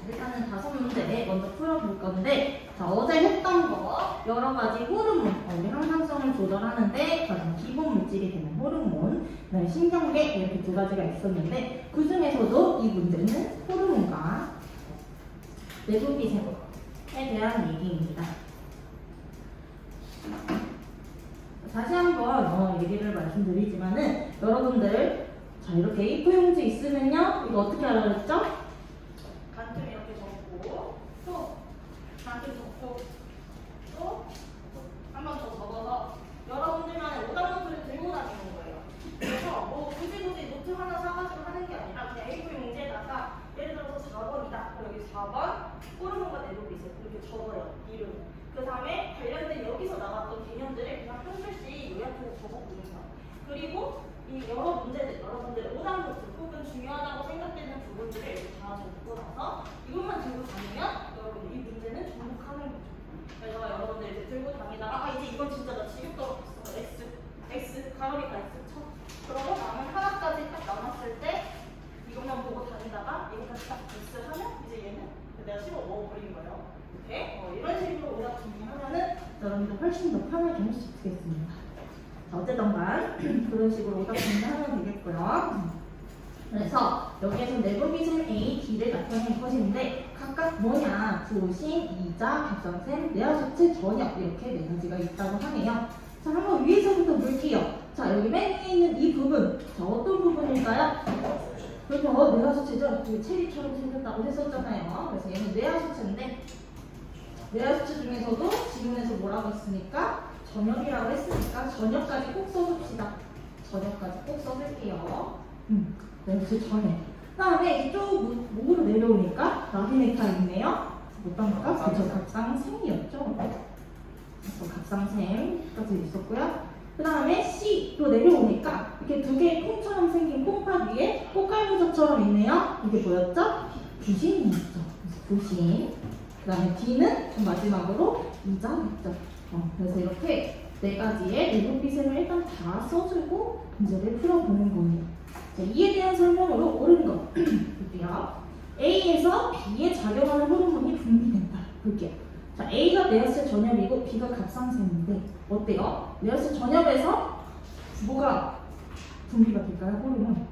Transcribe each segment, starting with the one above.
일단은 5문제 먼저 풀어볼 건데, 자, 어제 했던 거 여러 가지 호르몬, 우리 항상성을 조절하는데 가장 기본 물질이 되는 호르몬, 그다음에 신경계 이렇게 2가지가 있었는데, 그 중에서도 이 문제는 호르몬과 내분비세에 대한 얘기입니다. 다시 한번 얘기를 말씀드리지만은, 여러분들 자, 이렇게 A4 용지 있으면요, 이거 어떻게 하라 그랬죠? 간틈 이렇게 적고, 또 간틈 적고, 또 한 번 더 적어서 여러분들만의 오답노트를 들고 다니는 거예요. 그래서 뭐 굳이 노트 하나 사가지고 하는 게 아니라 그냥 A4 용지에다가 예를 들어서 4번이다. 그럼 여기 4번 호르몬과 내분비세 이렇게 적어요. 이름. 그 다음에 관련된 여기서 나왔던 개념들을 그냥 한 줄씩 요약해서 적어보는 거예요. 그리고 이 여러 문제들, 여러분들의 오답노트 혹은 중요하다고 생각되는 부분들을 이렇게 다 적고 나서 이것만 들고 다니면 여러분 이 문제는 정복하는 거죠. 그래서 여러분들 이제 들고 다니다가 이제 이건 진짜 나 지겹도록 했어. X, 가로니까 X 쳐. 그러고 나면 하나까지 딱 남았을 때 이것만 보고 다니다가 여기까지 딱 X 하면 이제 얘는 내가 씹어 먹어버린 거예요. 이렇게 이런 식으로 오답 정리하면은 여러분들 훨씬 더 편하게 할 수 있겠습니다. 자, 어쨌든 간 그런 식으로 오답 정리하면 되겠고요. 그래서 여기에서 내분비샘 A, D를 나타낸 것인데 각각 뭐냐? 부신, 이자, 갑상샘, 뇌하수체, 전역 이렇게 4가지가 있다고 하네요. 자, 한번 위에서부터 볼게요. 자, 여기 맨 위에 있는 이 부분, 자, 어떤 부분일까요? 그래서 뇌하수체죠? 여기 체리처럼 생겼다고 했었잖아요. 그래서 얘는 뇌하수체인데, 뇌하수체 중에서도 지문에서 뭐라고 했으니까 전역이라고 했으니까 전역까지 꼭 써줍시다. 전역까지 꼭 써줄게요. 네, 그래서 전역. 그 다음에 쭉 목으로 내려오니까 라비네카 있네요. 어떤 거가? 그쵸, 갑상샘이었죠. 그래서 갑상샘까지 있었고요. 그 다음에 C로 내려오니까 이렇게 2개의 콩처럼 생긴 콩팥 위에 꽃갈무적처럼 있네요. 이게 뭐였죠? 부신이었죠. 부신. 그 다음에 D는 마지막으로 이자였죠. 그래서 이렇게 4가지의 내분비샘을 일단 다 써주고 문제를 풀어보는 거예요. 자, 이에 대한 설명으로 옳은 거 볼게요. A에서 B에 작용하는 호르몬이 분비된다. 볼게요. 자, A가 뇌하수체 전엽이고 B가 갑상샘인데 어때요? 뇌하수체 전엽에서 뭐가 분비가 될까요? 호르몬.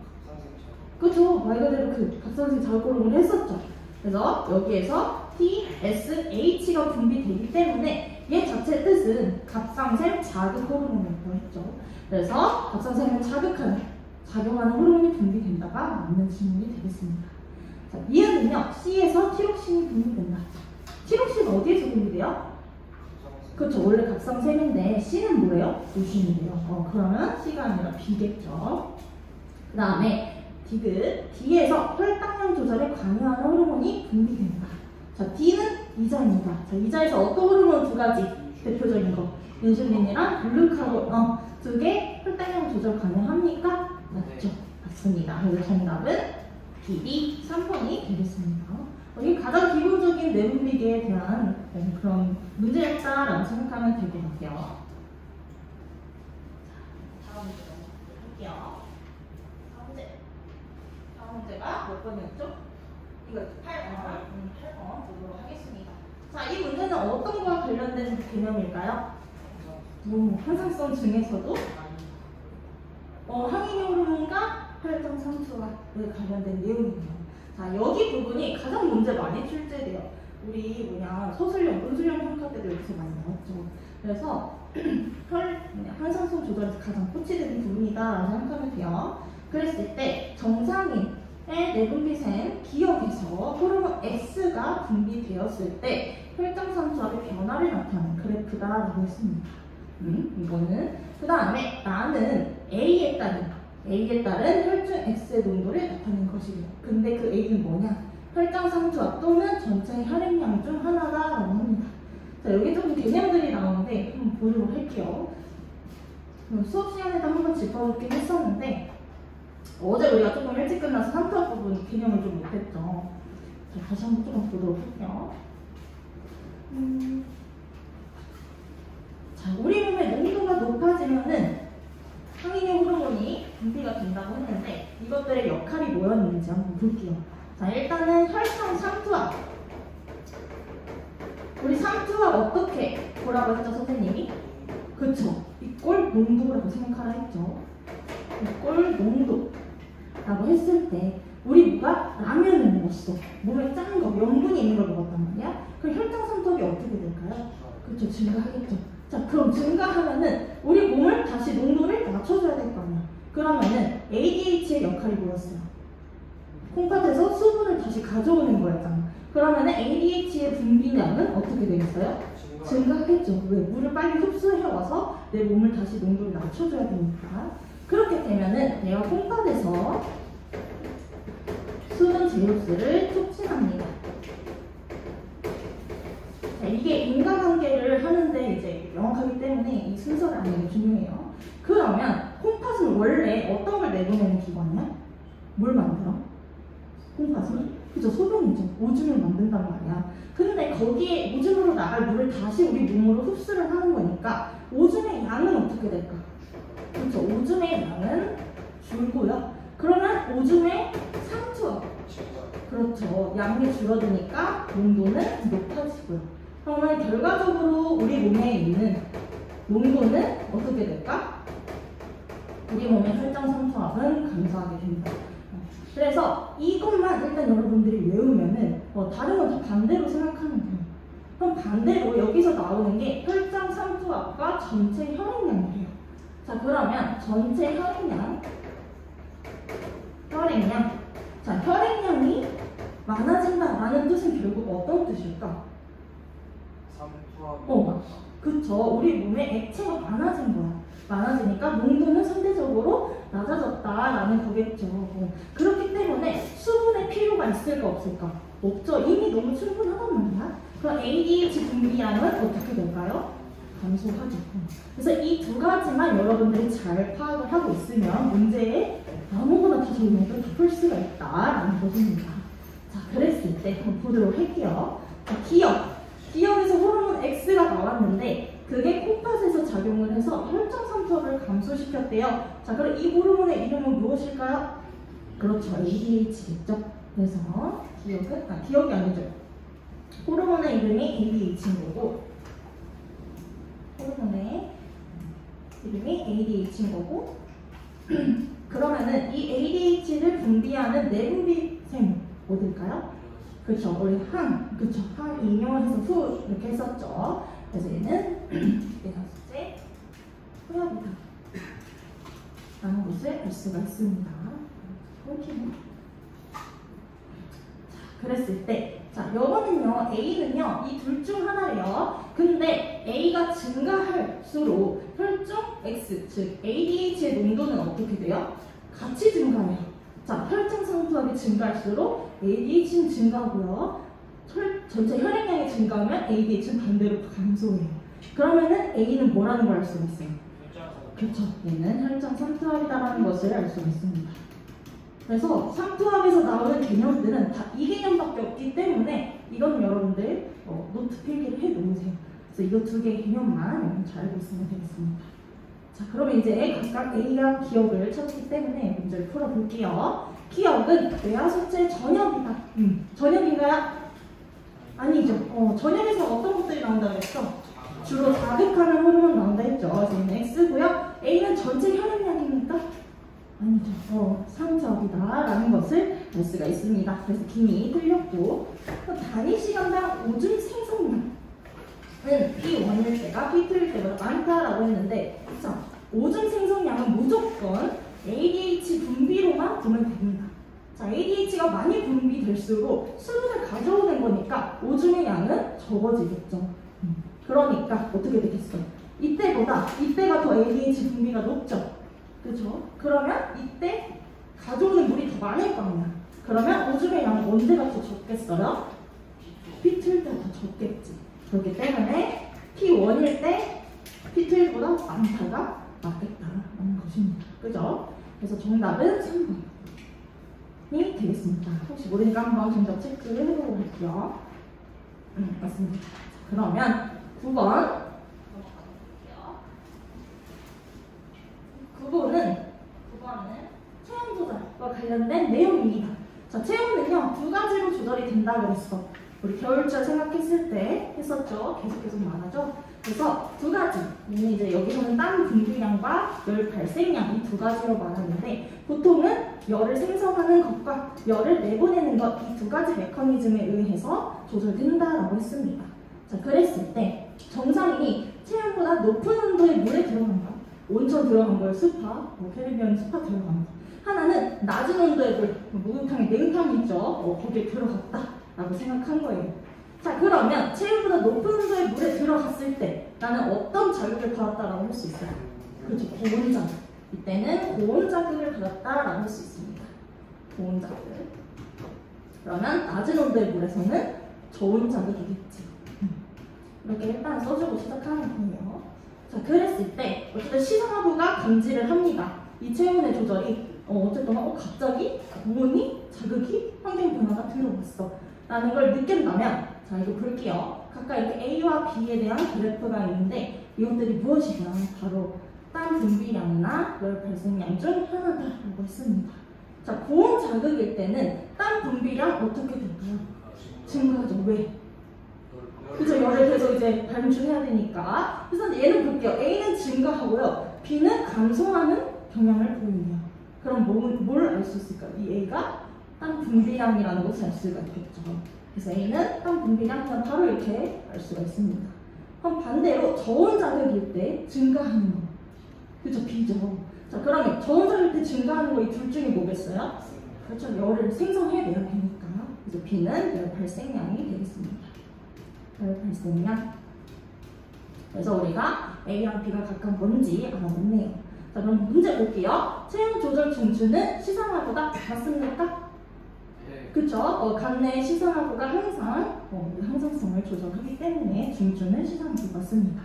그쵸? 말 그대로 그 갑상샘 자극 호르몬을 했었죠. 그래서 여기에서 TSH가 분비되기 때문에 얘 자체의 뜻은 갑상샘 자극 호르몬이라고 했죠. 그래서 갑상샘을 작용하는 호르몬이 분비된다가 맞는 질문이 되겠습니다. 자, 이은은요, C에서 티록신이 분비된다. 티록신 어디에서 분비돼요? 그렇죠. 원래 갑상샘인데 C는 뭐예요? 부신이래요. 그러면 C가 아니라 B겠죠. 그 다음에 디귿, D에서 혈당량 조절에 관여하는 호르몬이 분비된다. 자, D는 이자입니다. 자, 이자에서 어떤 호르몬 2가지 대표적인 거, 인슐린이랑 글루카곤 2개 혈당량 조절 가능합니까? 맞죠? 맞습니다. 그래서 정답은 B, 3번이 되겠습니다. 이게 가장 기본적인 내분비계에 대한 그런 문제였다라고 생각하면 될 것 같아요. 다음 문제 넘어갈게요. 다음 문제가 몇 번이었죠? 이거 8번 보도록 하겠습니다. 자, 이 문제는 어떤 거와 관련된 개념일까요? 항상성 중에서도 항이뇨 호르몬과 혈당 상수와 관련된 내용이에요. 자, 여기 부분이 가장 문제 많이 출제돼요. 우리 서술형, 논술형 평가 때도 여기서 많이 나왔죠. 그래서 항상성 조절에서 가장 포치되는 부분이다라고 생각하면 돼요. 그랬을 때 정상인의 내분비샘 기억에서 호르몬 S가 분비되었을 때 혈당 상수압의 변화를 나타내는 그래프다라고 했습니다. 이거는 그 다음에 나는 A에 따른 혈중 X의 농도를 나타낸 것이래요. 근데 그 A는 뭐냐? 혈당 상수압 또는 전체 혈액량 중 하나다라고 합니다. 자, 여기 조금 개념들이 나오는데 한번 보도록 할게요. 수업 시간에도 한번 짚어보긴 했었는데 어제 우리가 조금 일찍 끝나서 상투압 부분 개념을 좀 못했죠. 자, 다시 한번 조금 보도록 할게요. 자, 우리 몸의 농도가 높아지면은 항이뇨 호르몬이 분비가 된다고 했는데 이것들의 역할이 뭐였는지 한번 볼게요. 자, 일단은 혈청 삼투압. 우리 삼투압 어떻게 보라고 했죠, 선생님이? 그쵸. 이꼴 농도라고 생각하라 했죠. 이꼴 농도라고 했을 때 우리 누가 라면을 먹었어. 몸에 짠 거, 염분이 있는 걸 먹었단 말이야. 그럼 혈청 삼투압이 어떻게 될까요? 그쵸, 증가하겠죠. 자, 그럼 증가하면은 우리 몸을 다시 농도를 낮춰줘야 될 거 아니야. 그러면은 ADH의 역할이 뭐였어요? 콩팥에서 수분을 다시 가져오는 거였잖아. 그러면은 ADH의 분비량은 어떻게 되겠어요? 증가하겠죠. 왜? 물을 빨리 흡수해와서 내 몸을 다시 농도를 낮춰줘야 되니까. 그렇게 되면은 내가 콩팥에서 수분 제흡수를 촉진합니다. 자, 이게 인과관계를 하는데 이제 명확하기 때문에 이 순서를 아는 게 중요해요. 그러면 콩팥은 원래 어떤 걸 내보내는 기관이야? 뭘 만들어? 콩팥은? 그죠, 소변이죠. 오줌을 만든단 말이야. 근데 거기에 오줌으로 나갈 물을 다시 우리 몸으로 흡수를 하는 거니까 오줌의 양은 어떻게 될까? 그렇죠, 오줌의 양은 줄고요. 그러면 오줌의 상투, 그렇죠, 양이 줄어드니까 농도는 높아지고요. 그러면 결과적으로 우리 몸에 있는 농도는 어떻게 될까? 우리 몸의 혈장 삼투압은 감소하게 됩니다. 그래서 이것만 일단 여러분들이 외우면은 다른 건 다 반대로 생각하면 돼요. 그럼 반대로 여기서 나오는 게 혈장 삼투압과 전체 혈액량이에요. 자, 그러면 전체 혈액량. 자, 혈액량이 많아진다라는 뜻은 결국 어떤 뜻일까? 그쵸. 우리 몸에 액체가 많아진 거야. 많아지니까 농도는 상대적으로 낮아졌다라는 거겠죠. 그렇기 때문에 수분의 필요가 있을까 없을까? 없죠. 이미 너무 충분하단 말이야. 그럼 ADH 분비량은 어떻게 될까요? 감소하죠. 그래서 이 두 가지만 여러분들이 잘 파악을 하고 있으면 문제에 아무거나 다 적용해도 다 풀 수가 있다라는 것입니다. 자, 그랬을 때 한번 보도록 할게요. 자, 기억에서 호르몬 X가 나왔는데 그게 콩팥에서 작용을 해서 혈장 삼투압을 감소시켰대요. 자, 그럼 이 호르몬의 이름은 무엇일까요? 그렇죠, ADH겠죠. 그래서 기억이 아니죠. 호르몬의 이름이 ADH인 거고, 호르몬의 이름이 ADH인 거고, 그러면은 이 ADH를 분비하는 내분비생 어딜까요? 그렇죠, 우리 그렇죠, 인용해서 후 이렇게 했었죠. 그래서 얘는 내가 숙제 후약이다 라는 것을 알 수가 있습니다. 자, 그랬을 때, 자, 요거는요, A는요, 이 둘 중 하나래요. 근데 A가 증가할수록 혈중 X, 즉 ADH의 농도는 어떻게 돼요? 같이 증가해요. 자, 혈장 삼투압이 증가할수록 ADH는 증가하고요. 전체 혈액량이 증가하면 ADH는 반대로 감소해요. 그러면은 A는 뭐라는 걸 알 수가 있어요? 그렇죠. 얘는 혈장 삼투압이다라는 것을 알 수가 있습니다. 그래서 삼투압에서 나오는 개념들은 다 이 개념밖에 없기 때문에 이건 여러분들 노트 필기를 해 놓으세요. 그래서 이거 두 개의 개념만 여러분 잘 알고 있으면 되겠습니다. 자, 그러면 이제 각각 A랑 기억을 쳤기 때문에 문제를 풀어볼게요. 기억은 뇌하수체 전엽이다. 전엽인가요? 아니죠. 전엽에서 어떤 것들이 나온다고 했죠? 주로 자극하는 호르몬 나온다 했죠. 그래서 얘는 X고요. A는 전체 혈액량입니까? 아니죠. 삼투압이다라는 것을 알 수가 있습니다. 그래서 김이 틀렸고, 단위 시간당 오줌 생성량은 P1일 때가 P2일 때보다 많다라고 했는데, 자, 오줌 생성량은 무조건 ADH 분비로만 보면 됩니다. 자, ADH가 많이 분비될수록 수분을 가져오는 거니까 오줌의 양은 적어지겠죠. 그러니까 어떻게 되겠어? 이때가 더 ADH 분비가 높죠. 그렇죠? 그러면 이때 가져오는 물이 더 많을 거 아니야. 그러면 오줌의 양은 언제가 더 적겠어요? P2일 때가 더 적겠지. 그렇기 때문에 P1일 때 P2보다 많다가 맞겠다라는 것입니다. 그죠? 그래서 정답은 3번이 되겠습니다. 혹시 모르니까 한번 정답 체크를 해보도록 할게요. 맞습니다. 그러면 9번. 9번은 체형 조절과 관련된 내용입니다. 자, 체온은요, 두 가지로 조절이 된다 그랬어. 우리 겨울철 생각했을 때 했었죠. 계속 말하죠. 그래서 두 가지. 이제 여기서는 땀 분비량과 열 발생량 이 두 가지로 말하는데 보통은 열을 생성하는 것과 열을 내보내는 것 이 두 가지 메커니즘에 의해서 조절된다라고 했습니다. 자, 그랬을 때 정상인이 체온보다 높은 온도의 물에 들어간 거, 온천 들어간 거예요. 스파, 뭐 캐리비안 스파 들어간 거. 하나는 낮은 온도의 물, 목욕탕에 냉탕이 있죠. 거기에 들어갔다라고 생각한 거예요. 자, 그러면 체온보다 높은 온도의 물에 들어갔을 때 나는 어떤 자극을 받았다라고 할 수 있어요? 그렇죠, 고온 자극. 이때는 고온 자극을 받았다라고 할 수 있습니다. 고온 자극. 그러면 낮은 온도의 물에서는 저온 자극이겠지. 이렇게 일단 써주고 시작하는 거예요. 자, 그랬을 때 어쨌든 시상하부가 감지를 합니다. 이 체온의 조절이 어쨌든 갑자기 고온이 자극이 환경 변화가 들어왔어 라는 걸 느낀다면, 자, 이거 볼게요. 각각 이렇게 A와 B에 대한 그래프가 있는데 이것들이 무엇이냐? 바로 땀 분비량이나 열 발생량 중 하나다라고 했습니다. 자, 고온 자극일 때는 땀 분비량 어떻게 될까요? 증가하죠. 왜? 그죠? 열을 계속 이제 발출해야 되니까. 그래서 얘는 볼게요. A는 증가하고요. B는 감소하는 경향을 보이네요. 그럼 뭘 알 수 있을까요? 이 A가 땀 분비량이라는 것을 알 수가 있겠죠. 그래서 A는 땀 분비량 그냥 바로 이렇게 알 수가 있습니다. 그럼 반대로 저온 자극일 때 증가하는 거. 그죠? B죠. 자, 그러면 저온 자극일 때 증가하는 거 이 둘 중에 뭐겠어요? 그렇죠. 열을 생성해내야 되니까. 그래서 B는 열 발생량이 되겠습니다. 열 발생량. 그래서 우리가 A랑 B가 각각 뭔지 알아봤네요. 자, 그럼 문제 볼게요. 체온 조절 중추는 시상하부가 맞습니까? 네. 그쵸? 간내 시상하부가 항상 항상성을 조절하기 때문에 중추는 시상하부 맞습니다.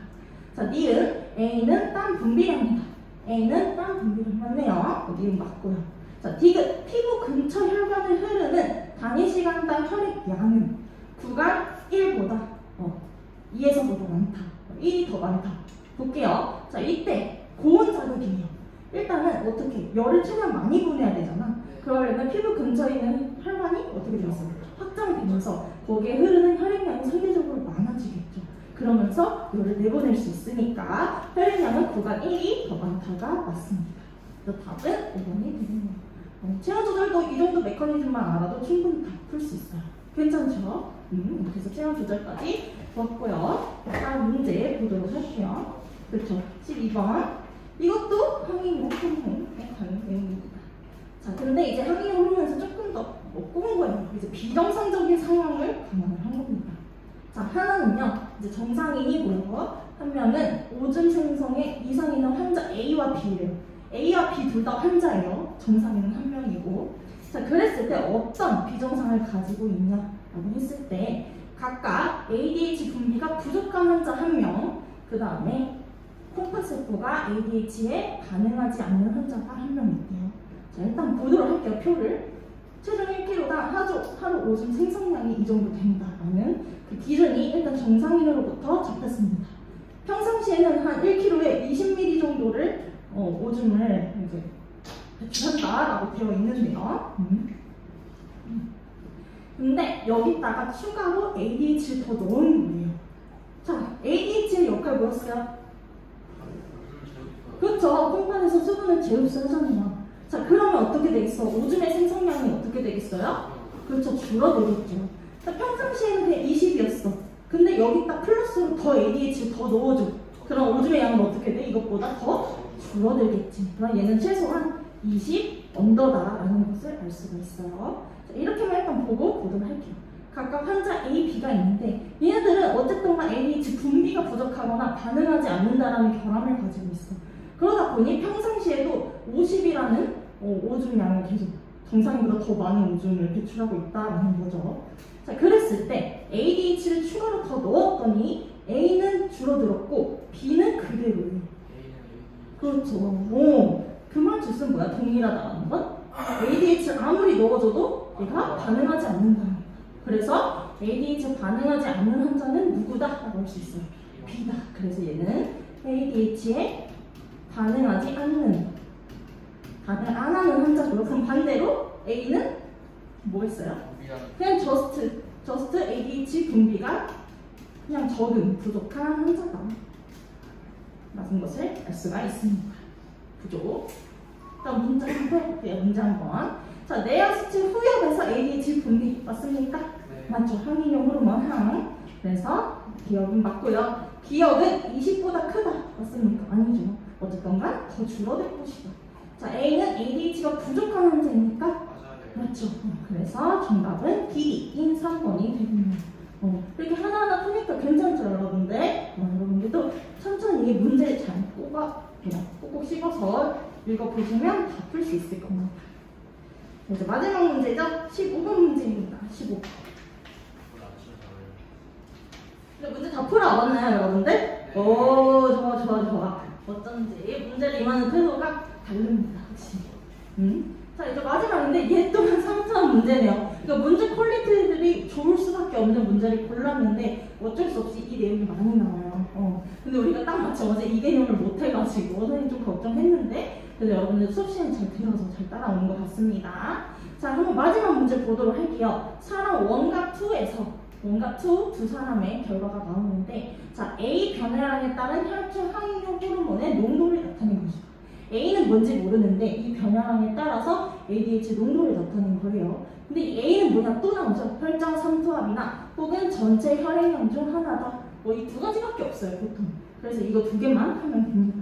자, 니은 A는 땀 분비량이다. A는 땀 분비량 맞네요. 니은 맞고요. 자, 디귿 피부 근처 혈관을 흐르는 단위 시간당 혈액량은 구간 1보다 2에서보다 많다. 1이 더 많다. 볼게요. 자, 이때 고온 자극이에요. 일단은 어떻게? 열을 최대한 많이 보내야 되잖아. 그러려면 피부 근처에 있는 혈관이 어떻게 되겠어? 확장되면서 거기에 흐르는 혈액량이 상대적으로 많아지겠죠. 그러면서 열을 내보낼 수 있으니까 혈액량은 구간 1이 더 많다가 맞습니다. 그래서 답은 5번이 되겠네요. 체온 조절도 이 정도 메커니즘만 알아도 충분히 다 풀 수 있어요. 괜찮죠? 그래서 체온 조절까지 보았고요. 다음 문제 보도록 할게요. 그렇죠. 12번. 이것도 항이용 호르몬에 관련 내용입니다. 자, 근데 이제 항이용 호르몬에서 조금 더 꼽은 거예요. 이제 비정상적인 상황을 감안을 한 겁니다. 자, 하나는요, 이제 정상인이 뭐예요? 한 명은 오줌 생성에 이상 있는 환자 A와 B래요. A와 B 둘 다 환자예요. 정상인은 한 명이고. 자, 그랬을 때 어떤 비정상을 가지고 있냐라고 했을 때 각각 ADH 분비가 부족한 환자 1명, 그 다음에 콩팥세포가 ADH에 반응하지 않는 환자가 1명 있대요. 자, 일단 보도록 할게요. 표를. 최종 1kg당 하루 오줌 생성량이 이 정도 된다라는 그 기준이 일단 정상인으로부터 잡혔습니다. 평상시에는 한 1kg에 20ml 정도를 오줌을 이제 배출한다라고 되어 있는데요. 근데 여기다가 추가로 ADH를 더 넣은 거예요. 자, ADH의 역할 뭐였어요? 그렇죠. 콩팥에서 수분을 재흡수 하잖아요. 자, 그러면 어떻게 되겠어? 오줌의 생성량이 어떻게 되겠어요? 그렇죠. 줄어들겠죠. 자, 평상시에는 그냥 20이었어. 근데 여기다 플러스로 더 ADH를 더 넣어줘. 그럼 오줌의 양은 어떻게 돼? 이것보다 더 줄어들겠지. 그럼 얘는 최소한 20 언더다라는 것을 알 수가 있어요. 자, 이렇게만 일단 보도록 할게요. 각각 환자 A, B가 있는데 얘네들은 어쨌든 ADH 분비가 부족하거나 반응하지 않는다라는 결함을 가지고 있어. 그러다 보니 평상시에도 50이라는 오줌량을 계속 정상인보다 더 많은 오줌을 배출하고 있다라는 거죠. 자, 그랬을 때 ADH를 추가로 더 넣었더니 A는 줄어들었고 B는 그대로예요. 그렇죠. 그 말 뜻은 뭐야? 동일하다는 건? ADH를 아무리 넣어줘도 얘가 반응하지 않는다는 거야. 그래서 ADH에 반응하지 않는 환자는 누구다? 라고 할 수 있어요. B다. 그래서 얘는 ADH에 반응하지 않는, 반응 안 하는 환자고요. 그럼 반대로 A는 뭐 했어요? 그냥 just ADH 분비가 그냥 적은, 부족한 환자다 맞은 것을 알 수가 있습니다. 부족. 다음 문제 한번 해볼게요. 문제 한번. 자, 뇌하수체 후엽에서 ADH 분비 맞습니까? 네. 맞죠. 항이용 호르몬 항. 그래서 기억은 맞고요. 기억은 20보다 크다 맞습니까? 아니죠. 어쨌건간 더 줄어들 것이다. 자, A는 ADH가 부족한 환자입니까? 맞아요. 맞죠. 그래서 정답은 D인 3번이 되겠네요. 이렇게 하나하나 푸니까 괜찮죠, 여러분들? 여러분들도 천천히 문제 잘 그냥 꼭꼭 씹어서 읽어보시면 다 풀 수 있을 겁니다. 이제 마지막 문제죠? 15번 문제입니다. 15번. 근데 문제 다 풀어왔나요, 여러분들? 오, 좋아. 어쩐지 문제를 임하는 태도가 다릅니다, 확실히. 자, 이제 마지막인데 얘 또한 상투한 문제네요. 그러니까 문제 퀄리티들이 좋을 수밖에 없는 문제를 골랐는데 어쩔 수 없이 이 내용이 많이 나와요. 근데 우리가 딱 마침 어제 이 개념을 못 해가지고 선생님 좀 걱정했는데 그래서 여러분들 수업 시간 잘 들어서 잘 따라오는 것 같습니다. 자, 한번 마지막 문제 보도록 할게요. 사람 1과 2에서 1과 2 두 사람의 결과가 나오는데 자, A 변화량에 따른 혈중 항이용 호르몬의 농도를 나타낸 것이다. A는 뭔지 모르는데 이 변화량에 따라서 ADH 농도를 나타낸 거예요. 근데 이 A는 뭐냐 또 나오죠. 혈장 삼투압이나 혹은 전체 혈액량 중 하나다. 뭐 이 두 가지밖에 없어요 보통. 그래서 이거 두 개만 하면 됩니다.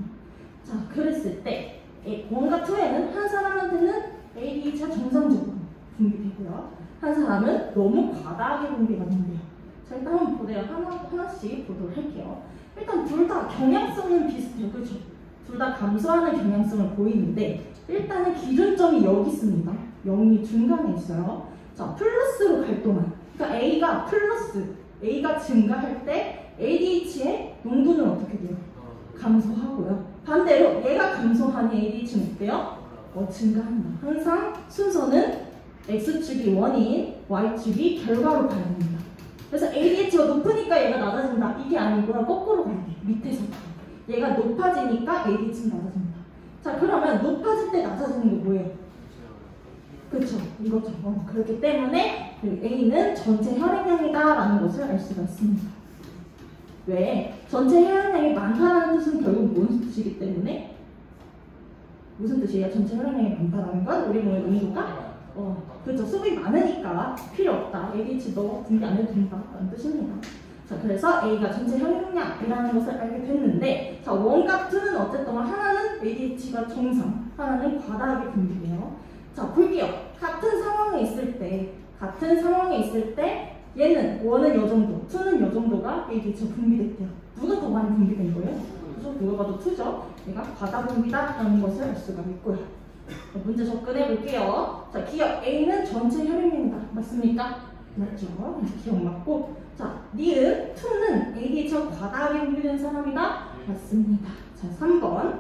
자, 그랬을 때 1과 2에는 한 사람한테는 ADH가 정상적으로 분비되고요. 한 사람은 너무 과다하게 분비가 된대요. 자, 일단 한번 보세요. 하나씩 보도록 할게요. 일단 둘 다 경향성은 비슷해요. 그렇죠? 둘 다 감소하는 경향성을 보이는데 일단은 기준점이 여기 있습니다. 0이 중간에 있어요. 자, 플러스로 갈 동안 그러니까 A가 증가할 때 ADH의 농도는 어떻게 돼요? 감소하고요. 반대로 얘가 감소하니 ADH는 어때요? 증가한다. 항상 순서는 X축이 원인, Y축이 결과로 가야 됩니다. 그래서 ADH가 높으니까 얘가 낮아진다. 이게 아니고요. 거꾸로 가야 돼요. 밑에서부터. 얘가 높아지니까 ADH는 낮아집니다. 자, 그러면 높아질 때 낮아지는 거 뭐예요? 그쵸, 이거죠. 그렇기 때문에 A는 전체 혈액량이다라는 것을 알 수가 있습니다. 왜? 전체 혈액량이 많다라는 뜻은 결국 무슨 뜻이기 때문에? 무슨 뜻이에요? 전체 혈액량이 많다라는 건 우리 몸의 농도가? 그렇죠. 수분이 많으니까 필요 없다. ADH 너 분비 안 해도 된다라는 뜻입니다. 자, 그래서 A가 전체 혈액량이라는 것을 알게 됐는데 자, 1과 2는 어쨌든 하나는 ADH가 정상, 하나는 과다하게 분비돼요. 자, 볼게요. 같은 상황에 있을 때 얘는 1은 이 정도, 2는 이 정도가 ADH가 분비됐대요. 누가 더 많이 분비된 거예요? 그래서 누가 봐도 2죠. 얘가 과다 분비다라는 것을 알 수가 있고요. 자, 문제 접근해 볼게요. 자, 기억 A는 전체 혈액량이다. 맞습니까? 맞죠? 기억 맞고. 자, 니은 2는 ADH가 과다하게 분비된 사람이다. 맞습니다. 자, 3번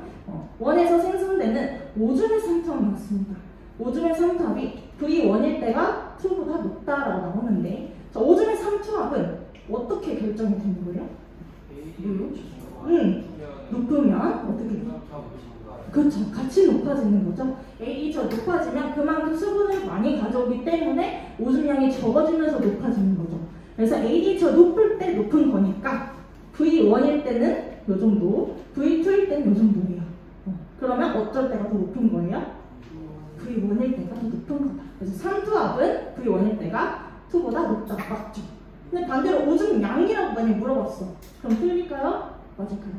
1에서 생성되는 오줌의 삼투압이 맞습니다. 오줌의 삼투압이 V1일 때가 2보다 높다라고 나오는데 자, 오줌의 삼투압은 어떻게 결정이 되는 거예요? 높으면 어떻게 돼요? 그렇죠. 같이 높아지는 거죠. ADH가 높아지면 그만큼 수분을 많이 가져오기 때문에 오줌량이 적어지면서 높아지는 거죠. 그래서 ADH가 높을 때 높은 거니까 V1일 때는 이 정도, V2일 때는 이 정도예요. 그러면 어쩔 때가 더 높은 거예요? V1일 때가 더 높은 거다. 그래서 삼투압은 V1일 때가 2보다 높다. 맞죠? 근데 반대로 오줌량이라고 만약에 물어봤어. 그럼 틀릴까요? 맞을까요?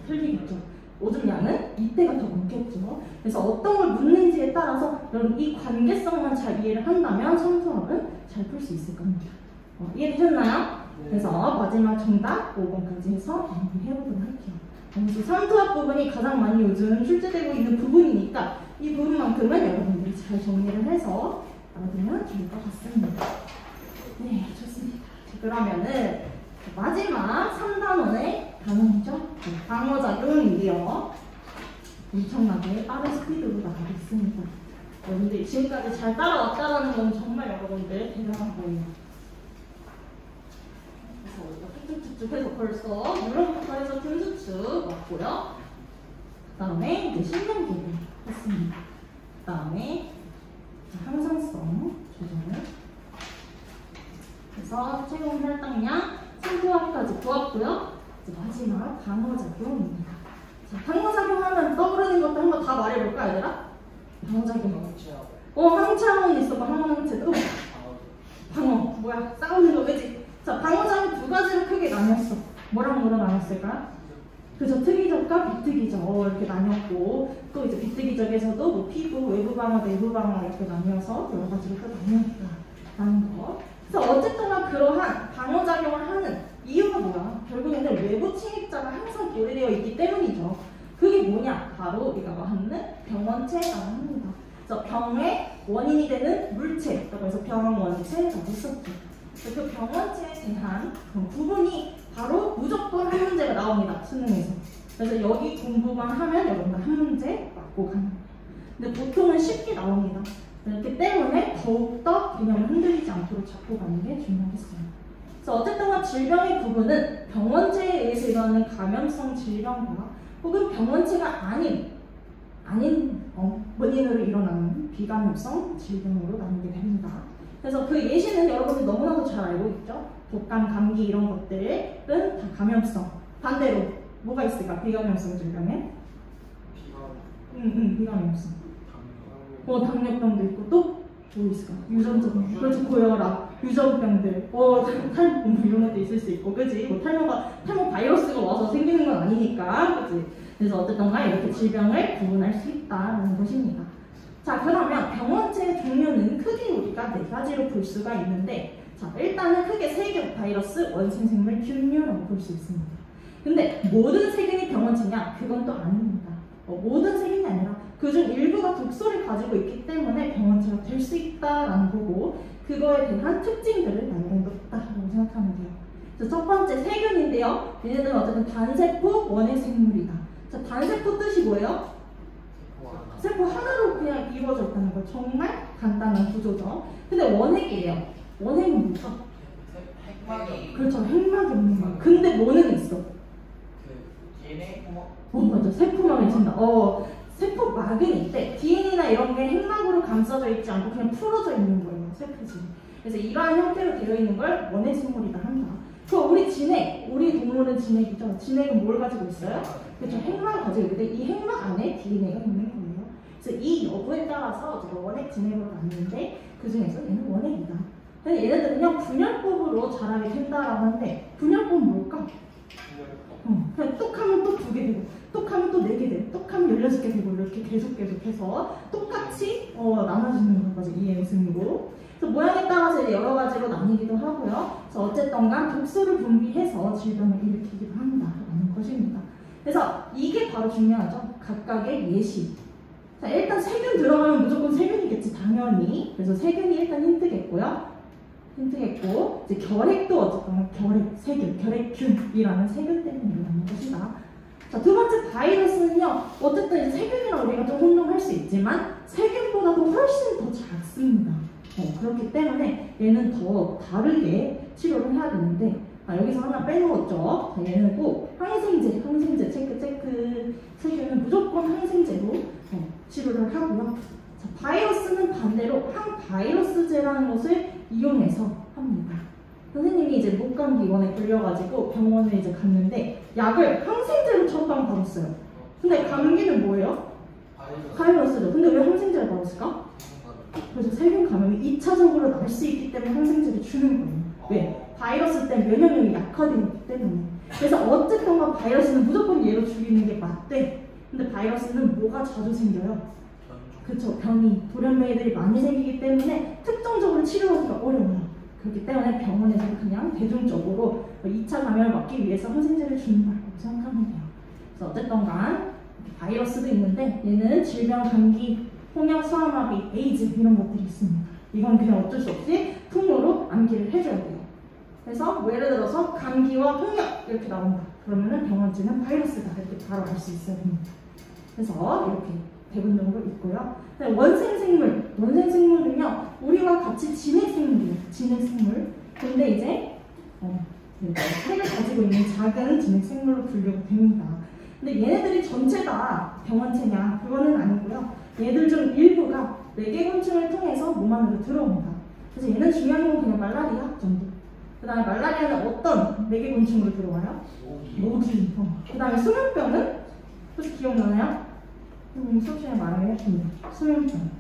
틀리겠죠. 오줌량은 이때가 더 많겠죠. 그래서 어떤 걸 묻는지에 따라서 여러분 이 관계성만 잘 이해를 한다면 삼투압은 잘 풀 수 있을 겁니다. 이해되셨나요? 그래서 마지막 정답 5번까지 해서 해보도록 할게요. 그래서 삼투압 부분이 가장 많이 요즘 출제되고 있는 부분이니까 이 부분만큼은 여러분들이 잘 정리를 해서 알아두면 좋을 것 같습니다. 네, 좋습니다. 그러면은 마지막 3단원의 단원이죠. 방어작용인데요. 엄청나게 빠른 스피드로 나가고 있습니다. 여러분들 지금까지 잘 따라왔다라는 건 정말 여러분들 대단한 거예요. 그래서 쭉쭉쭉 해서 벌써 물론부터 해서 틈수축 왔고요. 그 다음에 이제 신경기를 했습니다. 그 다음에 항상성 조정을 해서 체온 혈당량, 상태화까지 보았고요. 이제 마지막 방어작용입니다. 자, 방어작용하면 떠오르는 것도 한번 다 말해볼까, 얘들아? 방어작용. 항체하고는 있어. 항체 또. 방어. 뭐야? 싸우는 거, 그지? 자, 방어작용 두 가지로 크게 나눴어. 뭐랑 뭐로 나눴을까? 그죠? 특이적과 비특이적 이렇게 나뉘었고, 또 이제 비특이적에서도 뭐 피부, 외부 방어, 내부 방어 이렇게 나뉘어서 여러 가지로 또 나뉘었다라는 거. 그래서 어쨌든 그러한 방어작용을 하는 이유가 뭐야? 결국에는 외부 침입자가 항상 고려되어 있기 때문이죠. 그게 뭐냐? 바로 우리가 하는 병원체라고 합니다. 그래서 병의 원인이 되는 물체라고 해서 병원체라고 했었죠. 그 병원체에 대한 부분이 바로 무조건 한 문제가 나옵니다. 수능에서. 그래서 여기 공부만 하면 여러분들 한 문제 맞고 가는 거예요. 근데 보통은 쉽게 나옵니다. 그렇기 때문에 더욱더 개념을 흔들리지 않도록 잡고 가는 게 중요하겠어요. 그래서 어쨌든 질병의 구분은 병원체에 의해서 일어나는 감염성 질병과 혹은 병원체가 아닌 원인으로 일어나는 비감염성 질병으로 나누게 됩니다. 그래서 그 예시는 여러분들 너무나도 잘 알고 있죠? 독감, 감기 이런 것들은 다 감염성. 반대로 뭐가 있을까? 비감염성 질병에? 비감염성. 당뇨병도 있고 또 뭐 있을까? 유전자병. 그렇지, 고혈압, 유전병들. 탈모 뭐 이런 것도 있을 수 있고, 그지? 뭐 탈모 바이러스가 와서 생기는 건 아니니까, 그지? 그래서 어쨌든가 이렇게 질병을 구분할 수 있다는 것입니다. 자, 그러면 병원체의 종류는 크게 우리가 네 가지로 볼 수가 있는데, 자, 일단은 크게 세균, 바이러스, 원생생물, 균류라고 볼 수 있습니다. 근데 모든 세균이 병원체냐? 그건 또 아닙니다. 모든 세균이 아니라 그중 일부가 독소를 가지고 있기 때문에 병원체가 될 수 있다라는 거고, 그거에 대한 특징들을 나열해뒀다라고 생각하면 돼요. 자, 첫 번째 세균인데요. 얘네들은 어쨌든 단세포 원의 생물이다. 자, 단세포 뜻이 뭐예요? 세포 하나로 그냥 이루어져 있다는 거. 정말 간단한 구조죠. 근데 원핵이에요. 원핵은 뭐죠? 핵막이. 그렇죠. 핵막이 없는 거예요. 근데 뭐는 있어? DNA 맞아. 세포막이 있습니다. 세포막은 있대. DNA나 이런 게 핵막으로 감싸져 있지 않고 그냥 풀어져 있는 거예요. 세포지. 그래서 이러한 형태로 되어 있는 걸 원핵 생물이다 한다. 우리 동물은 진핵이죠. 진핵은 뭘 가지고 있어요? 그렇죠. 핵막을 가지고 있는데 이 핵막 안에 DNA가 있는 거예요. 그래서 이 여부에 따라서 원핵, 진핵으로 나뉘는데 그 중에서 얘는 원핵이다. 근데 얘네들은요 분열법으로 자라게 된다라고 하는데 분열법은 뭘까? 그냥 뚝 하면 또 2개 되고 뚝 하면 또 4개 되고 뚝 하면 16개 되고 이렇게 계속해서 똑같이 나눠지는 거죠. 이행승으로. 그래서 모양에 따라서 이제 여러 가지로 나뉘기도 하고요. 그래서 어쨌든 간 독소를 분비해서 질병을 일으키기도 한다라는 것입니다. 그래서 이게 바로 중요하죠. 각각의 예시. 자, 일단 세균 들어가면 무조건 세균이겠지, 당연히. 그래서 세균이 일단 힌트겠고요. 이제 결핵도 어쨌든 결핵균이라는 세균 때문에 일어나는 것이다. 자, 두 번째 바이러스는요. 어쨌든 이제 세균이랑 우리가 좀 혼동할 수 있지만 세균보다도 훨씬 더 작습니다. 그렇기 때문에 얘는 더 다르게 치료를 해야 되는데 여기서 하나 빼놓았죠. 자, 얘는 꼭 항생제 체크. 세균은 무조건 항생제로 치료를 하고요. 자, 바이러스는 반대로 항바이러스제라는 것을 이용해서 합니다. 선생님이 이제 목감기원에 걸려가지고 병원에 이제 갔는데 약을 항생제로 처방 받았어요. 근데 감기는 뭐예요? 바이러스죠. 근데 왜 항생제를 받았을까? 그래서 세균 감염이 2차적으로 날 수 있기 때문에 항생제를 주는 거예요. 왜? 바이러스 때 면역력이 약화되어 있기 때문에. 그래서 어쨌든 바이러스는 무조건 얘로 죽이는 게 맞대. 근데 바이러스는 뭐가 자주 생겨요? 그쵸, 변이, 돌연변이들이 많이 생기기 때문에 특정적으로 치료하기가 어려워요. 그렇기 때문에 병원에서 그냥 대중적으로 2차 감염을 막기 위해서 항생제를 주는 거라고 생각하면 돼요. 그래서 어쨌든 간 바이러스도 있는데 얘는 질병, 감기, 홍역, 소아마비, 에이즈 이런 것들이 있습니다. 이건 그냥 어쩔 수 없이 풍으로 암기를 해줘야 돼요. 그래서 뭐 예를 들어서 감기와 홍역 이렇게 나온다. 그러면은 병원지는 바이러스다 이렇게 바로 알 수 있어야 됩니다. 그래서 이렇게 대분적으로 있고요. 원생생물은요 우리와 같이 진핵생물이에요. 진핵생물. 근데 이제 핵을 가지고 있는 작은 진핵생물로 분류가 됩니다. 근데 얘네들이 전체 다 병원체냐? 그거는 아니고요. 얘들 중 일부가 외계곤충을 통해서 몸 안으로 들어옵니다. 그래서 얘는 중요한 건 그냥 말라리아 정도. 그 다음에 말라리아는 어떤 매개곤충으로 들어와요? 모기. 그 다음에 수면병은? 혹시 기억나나요? 수업 시간에 말하긴 했습니다. 수면병.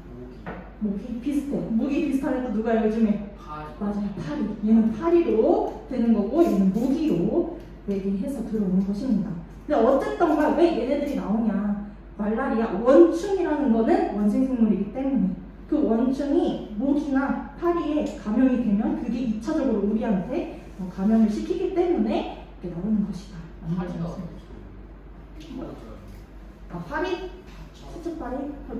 모기 비슷해요. 모기 비슷하네 또 누가요 요즘에? 맞아요. 파리. 얘는 파리로 되는 거고 얘는 모기로 얘기해서 들어오는 것입니다. 근데 어쨌든 왜 얘네들이 나오냐? 말라리아 원충이라는 거는 원생생물이기 때문에 그 원충이 모기나 파리에 감염이 되면 그게 2차적으로 우리한테 감염을 시키기 때문에 이렇게 나오는 것이다. 파리? 채채파리?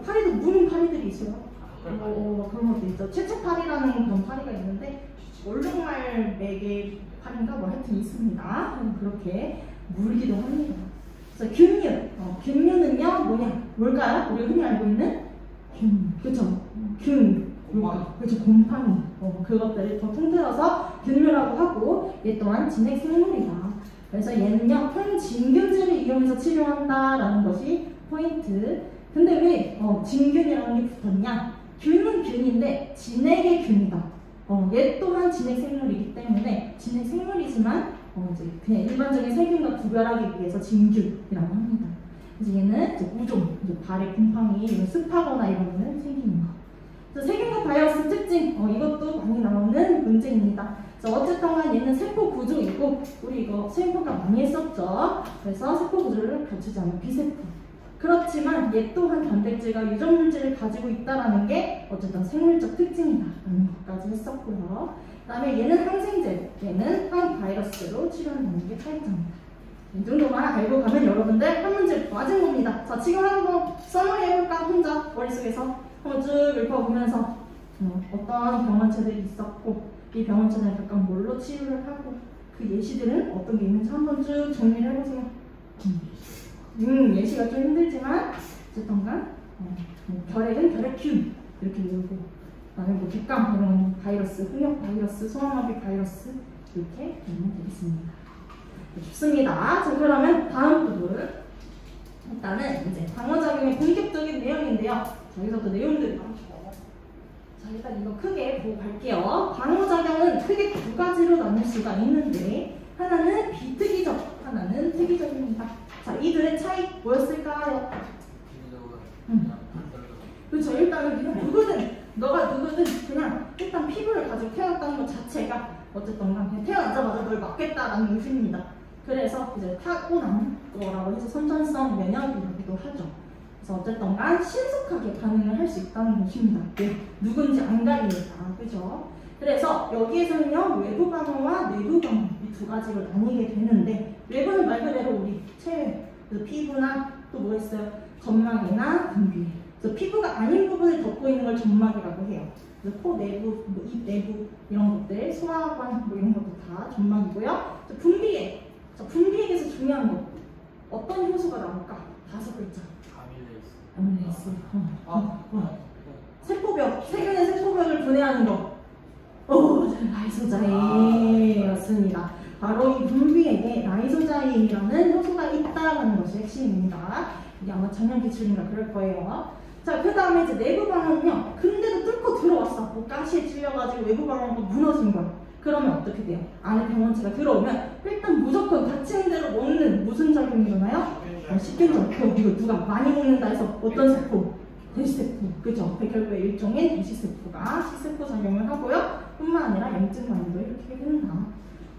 파리도 무슨 파리들이 있어요? 그런 것도 있죠. 채채파리라는 그런 파리가 있는데 얼룩말 매개 파리인가 뭐 하여튼 있습니다. 그렇게 물기도 합니다. 그래서 균류. 균류는요 뭘까요? 우리가 흔히 알고 있는 균. 그렇죠? 그렇죠. 곰팡이. 그것들을 더 통틀어서 균류라고 하고 얘 또한 진핵생물이다. 그래서 얘는요 항진균제를 이용해서 치료한다라는 것이 포인트. 근데 왜 진균이라는 게 붙었냐? 균은 균인데 진핵의 균이다. 얘 또한 진핵생물이기 때문에 진핵생물이지만 이제 그냥 일반적인 세균과 구별하기 위해서 진균이라고 합니다. 그래서 얘는 이제 우종, 이제 발에 곰팡이, 습하거나 이러면 생기는 거. 그래서 세균과 바이러스 특징, 이것도 많이 나오는 문제입니다. 그래서 어쨌든 얘는 세포 구조이고 우리 이거 세포가 많이 했었죠. 그래서 세포 구조를 갖추지 않은 비세포. 그렇지만 얘 또한 단백질과 유전 물질을 가지고 있다는 게 어쨌든 생물적 특징이다라는 것까지 했었고요. 그 다음에 얘는 항생제, 얘는 항바이러스로 치료한다는 게 차이점입니다. 이 정도만 알고 가면 여러분들 한 문제 맞은 겁니다. 자, 지금 한번 써머리 해볼까? 혼자 머릿속에서 한번 쭉 읊어보면서 어떤 병원체들이 있었고 이 병원체는 각각 뭘로 치료를 하고 그 예시들은 어떤 게 있는지 한번 쭉 정리를 해보세요. 예시가 좀 힘들지만 어쨌든간 결핵은 결핵균 이렇게 외우고 그다음에 뭐 객감 이런 바이러스, 홍역 바이러스, 소아마비 바이러스 이렇게 외우면 되겠습니다. 좋습니다. 자, 그러면 다음 부분 일단은 이제 방어작용의 본격적인 내용인데요. 자, 여기서부터 내용들이 많죠. 자, 일단 이거 크게 보고 갈게요. 방어작용은 크게 두 가지로 나눌 수가 있는데 하나는 비특이적, 하나는 특이적입니다. 자, 이들의 차이 뭐였을까요? 그렇죠. 일단은 그냥 너가 누구든 그냥 일단 피부를 가지고 태어났다는 것 자체가 어쨌든 그냥 태어나자마자 널 맞겠다라는 의심입니다. 그래서 이제 타고난 거라고 해서 선천성 면역이라고도 하죠. 그래서 어쨌든 간 신속하게 반응을 할 수 있다는 것입니다. 누군지 안 가리니까. 그죠? 그래서 여기에서는요 외부 방어와 내부 방어 이 두 가지로 나뉘게 되는데 외부는 말 그대로 우리 체외, 피부나 또 뭐 있어요? 점막이나 분비. 그래서 피부가 아닌 부분을 덮고 있는 걸 점막이라고 해요. 그래서 코 내부, 입 내부 이런 것들, 소화관 뭐 이런 것도 다 점막이고요. 분비액. 분비액에서 중요한 거 어떤 효소가 나올까? 5글자. 아밀레이스. 세포벽, 세균의 세포벽을 분해하는 거. 라이소자임이었습니다. 바로 이 분비액에 라이소자임이라는 효소가 있다는 것이 핵심입니다. 이게 아마 작년 기출인가 그럴 거예요. 자, 그 다음에 이제 내부 방어는요. 근데도 뚫고 들어왔어. 뭐 가시에 찔려가지고 외부 방어가 무너진 거야. 그러면 어떻게 돼요? 안에 병원체가 들어오면 일단 무조건 다치는 대로 먹는 무슨 작용이 일어나요? 식균전. 이거 누가 많이 먹는다 해서 어떤 세포? 대시세포. 그죠? 결국에 일종의 대시세포가 식세포 작용을 하고요. 뿐만 아니라 염증만도 이렇게 된다.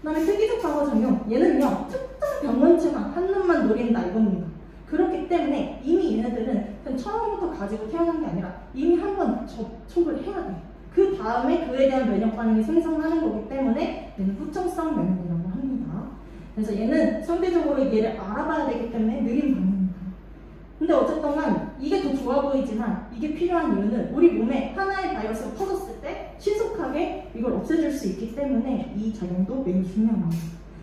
그 다음에 특이적 방어 작용. 얘는요. 특정 병원체만 한 놈만 노린다 이겁니다. 그렇기 때문에 이미 얘네들은 그냥 처음부터 가지고 태어난 게 아니라 이미 한번 접촉을 해야 돼. 그 다음에 그에 대한 면역 반응이 생성하는 거기 때문에 얘는 후천성 면역이라고 합니다. 그래서 얘는 상대적으로 얘를 알아봐야 되기 때문에 느린 반응입니다. 근데 어쨌든 간 이게 더 좋아 보이지만 이게 필요한 이유는 우리 몸에 하나의 바이러스가 퍼졌을 때 신속하게 이걸 없애줄 수 있기 때문에 이 작용도 매우 중요합니다.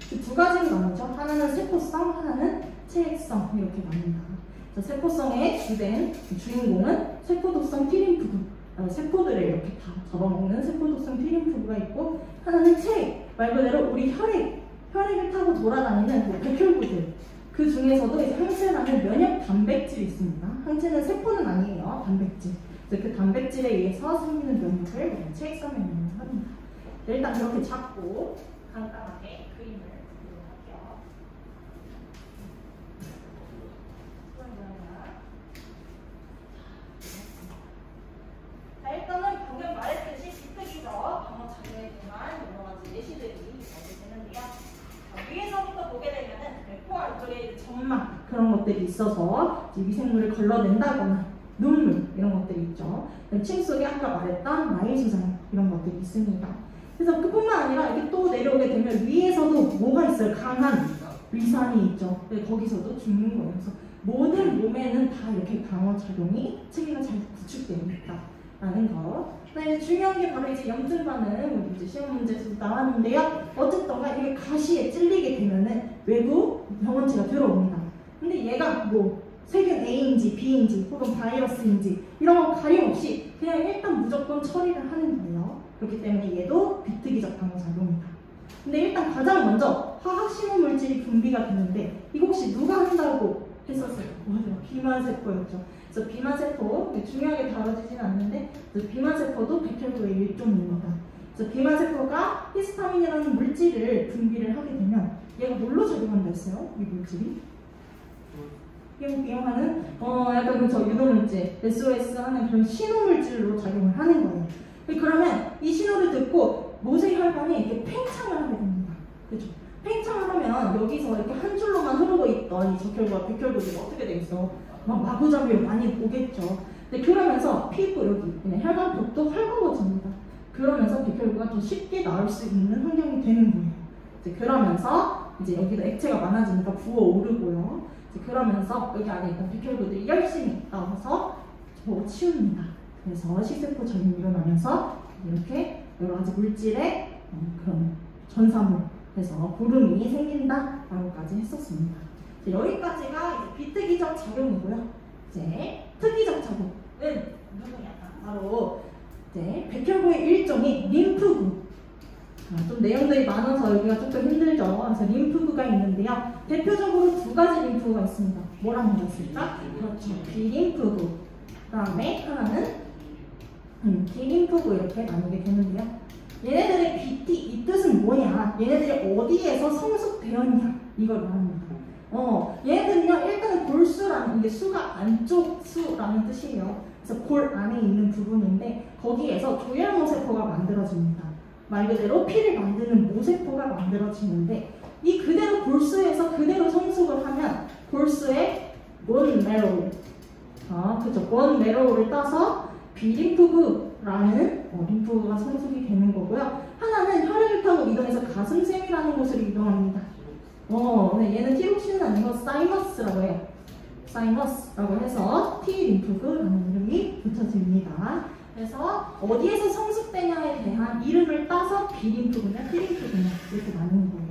그 두 가지로 나누죠. 하나는 세포성, 하나는 체액성 이렇게 나뉩니다. 세포성의 주된 주인공은 세포독성 T림프구, 세포들을 이렇게 다 잡아먹는 세포독성 T림프구가 있고 하나는 체액, 말 그대로 우리 혈액을 타고 돌아다니는 백혈구들. 그 중에서도 이제 항체라는 면역 단백질이 있습니다. 항체는 세포는 아니에요. 단백질. 그 단백질에 의해서 생기는 면역을 체액성 면역이라고 합니다. 일단 그렇게 잡고 간단하게 그림을 그리도록 할게요. 자, 일단은 방금 말했듯이 비트기죠. 방어 작용에 대한 여러 가지 예시들이 되는데요. 위에서부터 보게 되면은 포 안쪽에 점막 그런 것들이 있어서 이제 위생물을 걸러낸다거나 눈물 이런 것들이 있죠. 침 속에 아까 말했던 마일소장 이런 것들이 있습니다. 그래서 그뿐만 아니라 이렇게 또 내려오게 되면 위에서도 뭐가 있어요? 강한 위산이 있죠. 거기서도 죽는 거예요. 그래서 모든 몸에는 다 이렇게 방어 작용이 체계가 잘 구축되어 있다라는 거. 그다음에 중요한 게 바로 이제 염증 반응, 우리 이제 시험 문제에서 나왔는데요. 어쨌든가 이게 가시에 찔리게 되면은 외부 병원체가 들어옵니다. 근데 얘가 뭐 세균 A인지 B인지 혹은 바이러스인지 이런 거 가림 없이 그냥 일단 무조건 처리를 하는 거예요. 그렇기 때문에 얘도 비특이적 방어 작용이다. 근데 일단 가장 먼저 화학 신호 물질이 분비가 되는데 이거 혹시 누가 한다고 했었어요? 맞아요. 비만세포였죠. 그래서 비만세포 중요하게 다뤄지진 않는데 비만세포도 백혈구의 일종입니다. 그래서 비만세포가 히스타민이라는 물질을 분비를 하게 되면 얘가 뭘로 작용한다 했어요? 이 물질이? 비용하는 약간 저 유도물질, SOS 하는 그런 신호물질로 작용을 하는 거예요. 그러면 이 신호를 듣고 모세혈관이 이렇게 팽창을 하게 됩니다. 그렇죠? 팽창을 하면 여기서 이렇게 한 줄로만 흐르고 있던 이 적혈구와 백혈구들이 어떻게 되겠어? 막 마구잡이로 많이 오겠죠. 근데 그러면서 피부 여기 그냥 혈관벽도 헐거워집니다. 그러면서 백혈구가 더 쉽게 나올 수 있는 환경이 되는 거예요. 이제 그러면서 이제 여기도 액체가 많아지니까 부어오르고요. 이제 그러면서 여기 안에 있던 백혈구들이 열심히 나와서 치웁니다. 그래서 식세포 전염이 일어나면서 이렇게 여러 가지 물질의 그런 전사물 그래서 고름이 생긴다라고까지 했었습니다. 여기까지가 이제 비특이적 작용이고요. 이제 특이적 작용은 누구냐? 바로 이제 백혈구의 일종이 림프구. 좀 내용들이 많아서 여기가 조금 힘들죠. 그래서 림프구가 있는데요. 대표적으로 두 가지 림프구가 있습니다. 뭐랑 뭐가 있을까? 그렇죠. B림프구. 그 다음에 하나는 T림프구 이렇게 나누게 되는데요. 얘네들의 BT 이 뜻은 뭐냐? 얘네들이 어디에서 성숙되었냐? 이걸 말합니다. 얘네들은요 일단은 골수라는 이게 수가 안쪽 수라는 뜻이에요. 그래서 골 안에 있는 부분인데 거기에서 조혈모세포가 만들어집니다. 말 그대로 피를 만드는 모세포가 만들어지는데 이 그대로 골수에서 그대로 성숙을 하면 골수에 본 메로우 그죠? 본 메로우를 따서 B림프구라는 림프구가 성숙이 되는 거고요. 하나는 혈액을 타고 이동해서 가슴샘이라는 곳으로 이동합니다. 네, 얘는 티록신은 아니고 사이머스라고 해요. 사이머스라고 해서 T림프구라는 이름이 붙여집니다. 그래서 어디에서 성숙되냐에 대한 이름을 따서 B림프구냐 T림프구냐 이렇게 나누는 거예요.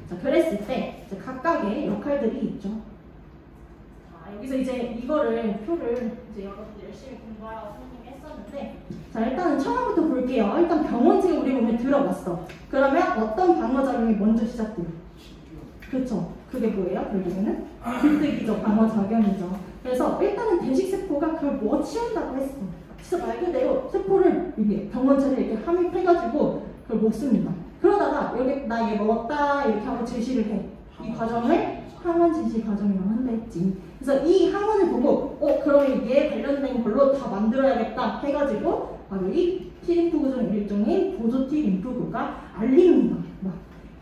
자, 그랬을 때 이제 각각의 역할들이 있죠. 자, 여기서 이제 이거를 표를 이제 여러분들 열심히 공부하라고 선생님이 했었는데 자 일단은 처음부터 볼게요. 일단 병원체가 우리 몸에 들어갔어. 그러면 어떤 방어작용이 먼저 시작돼요? 그렇죠. 그게 뭐예요? 결국에는 비특이적 방어작용이죠. 그래서 일단은 대식세포가 그걸 뭐 치운다고 했어. 진짜 말 그대로 세포를 이게 병원체를 이렇게 함입해가지고 그걸 먹습니다. 그러다가 여기 나 얘 먹었다 이렇게 하고 제시를 해. 이 과정을 항원 제시 과정이라고 한다 했지. 그래서 이 항원을 보고 그럼 얘 관련된 걸로 다 만들어야겠다 해가지고 바로 이 T림프구 중 일종인 보조 T림프구가 알립니다.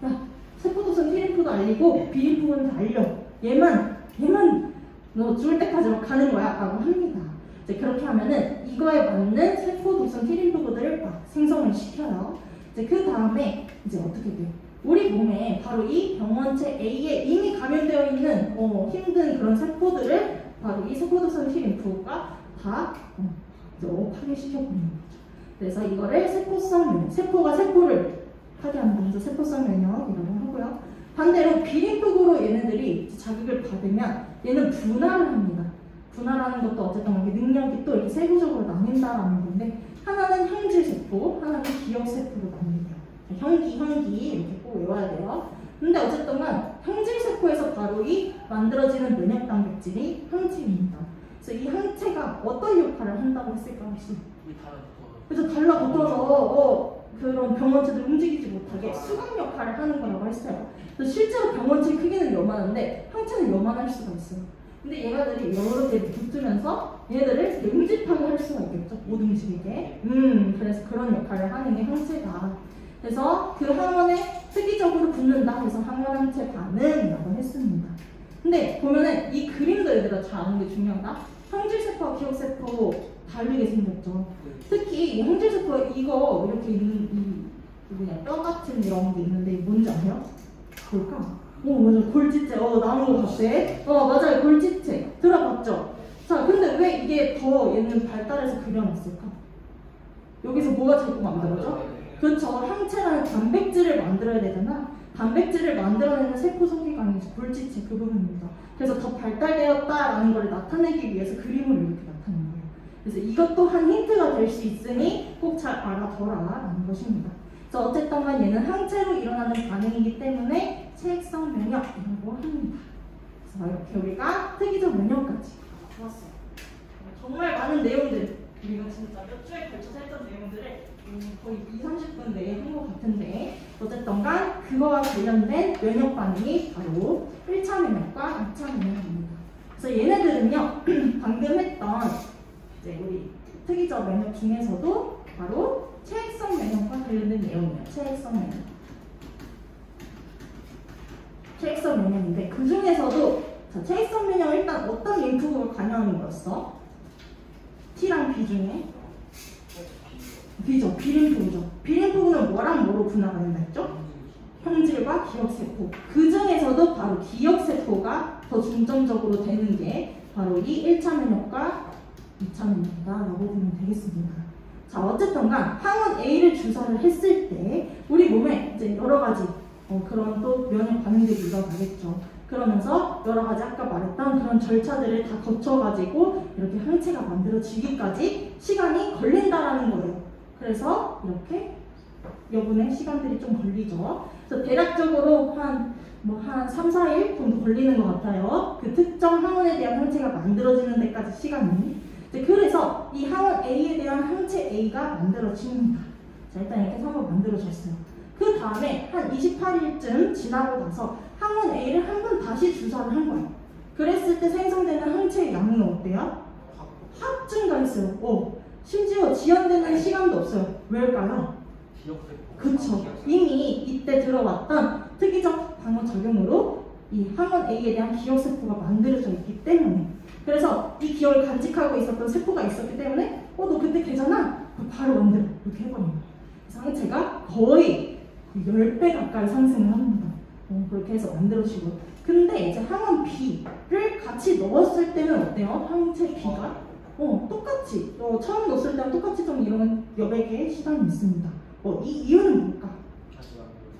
야 세포도선 T림프도 알리고 B림프구는 알려. 얘만 너 죽을 때까지 막 가는 거야 라고 합니다. 이제 그렇게 하면은 이거에 맞는 세포도선 T림프구들을 막 생성을 시켜요. 이제 그 다음에 이제 어떻게 돼요? 우리 몸에 바로 이 병원체 A에 이미 감염되어 있는 힘든 그런 세포들을 바로 이 세포도선 T림프구가 다 파괴시켜버리는 거죠. 그래서 이거를 세포성 면역, 세포가 세포를 파괴하는 거죠. 세포성 면역이라고 하고요. 반대로 B림프구로 얘네들이 자극을 받으면 얘는 분할을 합니다. 분할하는 것도 어쨌든 이게 능력이 또 이렇게 세부적으로 나뉜다라는 건데 하나는 형질세포, 하나는 기억세포로 나뉩니다. 형기 이렇게 꼭 외워야 돼요. 근데 어쨌든 형질세포에서 바로 이 만들어지는 면역 단백질이 항체입니다. 그래서 이 항체가 어떤 역할을 한다고 했을까 혹시? 그래서 달라붙어서 그런 병원체들 움직이지 못하게 수강 역할을 하는 거라고 했어요. 그래서 실제로 병원체 크기는 요만한데 항체는 요만할 수가 있어요. 근데 얘네들이 여러 개 붙으면서 얘네들을 이렇게 응집하게 할 수가 있겠죠. 못 움직이게. 그래서 그런 역할을 하는 게 항체다. 그래서 그 항원에 특이적으로 붙는다. 그래서 항원 항체 반응이라고 했습니다. 근데 보면은 이 그림도 얘들아 잘 아는 게 중요하다. 형질세포와 기억세포 다르게 생겼죠. 특히 이 형질세포 이거 이렇게 있는 이 뭐냐 뼈 같은 이런 게 있는데 이게 뭔지 아세요? 뭘까? 맞아 골지체. 나온 거 같아. 맞아요 골지체 들어봤죠? 자 근데 왜 이게 더 얘는 발달해서 그려놨을까? 여기서 뭐가 자꾸 만들어져? 그렇죠. 항체라는 단백질을 만들어야 되잖아. 단백질을 만들어내는 세포 성기관이 골지체 그 부분입니다. 그래서 더 발달되었다라는 걸 나타내기 위해서 그림을 이렇게 나타낸 거예요. 그래서 이것도 한 힌트가 될 수 있으니 꼭 잘 알아둬라라는 것입니다. 그래서 어쨌든 간 얘는 항체로 일어나는 반응이기 때문에 체액성 면역이라고 합니다. 그래서 이렇게 우리가 특이적 면역까지 좋았어요. 정말 많은 내용들 우리가 진짜 몇 주에 걸쳐서 했던 내용들을 거의 20-30분 내에 한 것 같은데 어쨌든 간 그거와 관련된 면역 반응이 바로 1차 면역과 2차 면역입니다. 그래서 얘네들은요 방금 했던 이제 우리 특이적 면역 중에서도 바로 체액성 면역과 관련된 내용이에요. 체액성 면역. 체액성 면역인데 그 중에서도 자, 체액성 면역은 일단 어떤 림프구가 관여하는 거였어? T랑 B 중에 B죠. B림프구죠. B림프구는 뭐랑 뭐로 분화가 된다 했죠? 형질과 기억세포. 그 중에서도 바로 기억세포가 더 중점적으로 되는 게 바로 이 1차 면역과 2차 면역이다 라고 보면 되겠습니다. 자 어쨌든 간 항원 A를 주사를 했을 때 우리 몸에 이제 여러 가지 그런 또 면역 반응들이 일어나겠죠. 그러면서 여러 가지 아까 말했던 그런 절차들을 다 거쳐가지고 이렇게 항체가 만들어지기까지 시간이 걸린다라는 거예요. 그래서 이렇게 여분의 시간들이 좀 걸리죠. 그래서 대략적으로 한 3, 4일 정도 걸리는 것 같아요. 그 특정 항원에 대한 항체가 만들어지는 데까지 시간이. 그래서 이 항원 A에 대한 항체 A가 만들어집니다. 자, 일단 이렇게 해서 한번 만들어졌어요. 그 다음에 한 28일쯤 지나고 나서 항원 A를 한 번 다시 주사를 한 거예요. 그랬을 때 생성되는 항체의 양은 어때요? 확 증가했어요. 심지어 지연되는 시간도 없어요. 왜일까요? 그쵸. 이미 이때 들어왔던 특이적 방어 작용으로 이 항원 A에 대한 기억세포가 만들어져 있기 때문에 그래서 이 기억을 간직하고 있었던 세포가 있었기 때문에 너 그때 걔잖아? 바로 만들어. 이렇게 해버려요. 그래서 항체가 거의 10배 가까이 상승을 합니다. 그렇게 해서 만들어지고 근데 이제 항원 B를 같이 넣었을 때는 어때요? 항체 B가 똑같이 처음 넣었을 때랑 똑같이 좀 이런 여백의 시간이 있습니다. 이 이유는 뭘까?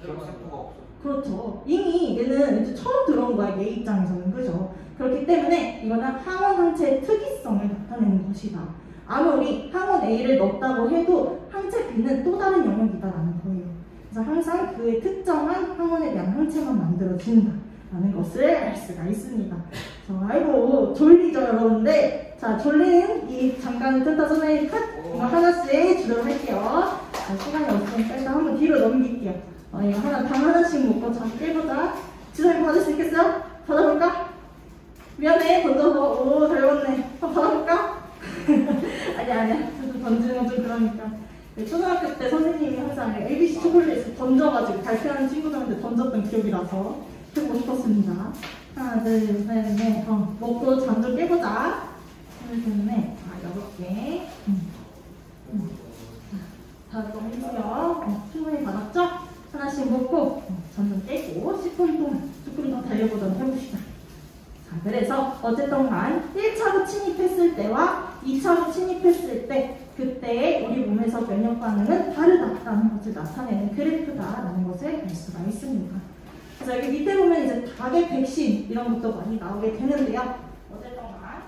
기억세포가 없어. 그렇죠. 이미 얘는 이제 처음 들어온 거야 얘 입장에서는 그죠? 그렇기 때문에 이거는 항원 항체의 특이성을 나타내는 것이다. 아무리 항원 A를 넣었다고 해도 항체 B는 또 다른 영역이다라는 거예요. 그래서 항상 그의 특정한 항원에 대한 항체만 만들어진다라는 것을 알 수가 있습니다. 아이고 졸리죠 여러분들. 자 졸리는 이 잠깐을 뜬다 전에 하나씩 주도록 할게요. 자, 시간이 없으니까 일단 한번 뒤로 넘길게요. 이거 당 하나씩 먹고 잠 깨보자. 지성이 받을 수 있겠어요? 받아볼까? 미안해 던져서 잘 받네. 받아볼까? 아니야 던지는 건 좀 그러니까. 초등학교 때 선생님이 항상 ABC 초콜릿을 던져가지고 발표하는 친구들한테 던졌던 기억이 나서 해보고 싶었습니다. 하나, 둘, 셋, 넷. 먹고 잠 좀 깨보자. 둘, 셋, 넷. 6개. 다 넘기고요. 충분히 받았죠? 하나씩 먹고 잠 좀 깨고 10분 동안 조금 더 달려보도록 해봅시다. 자, 그래서 어쨌든 간 1차로 침입했을 때와 2차로 침입했을 때 그때 우리 몸에서 면역 반응은 다르다라는 것을 나타내는 그래프다라는 것을 알 수가 있습니다. 그래서 여기 밑에 보면 이제 닭의 백신 이런 것도 많이 나오게 되는데요. 어쨌든 간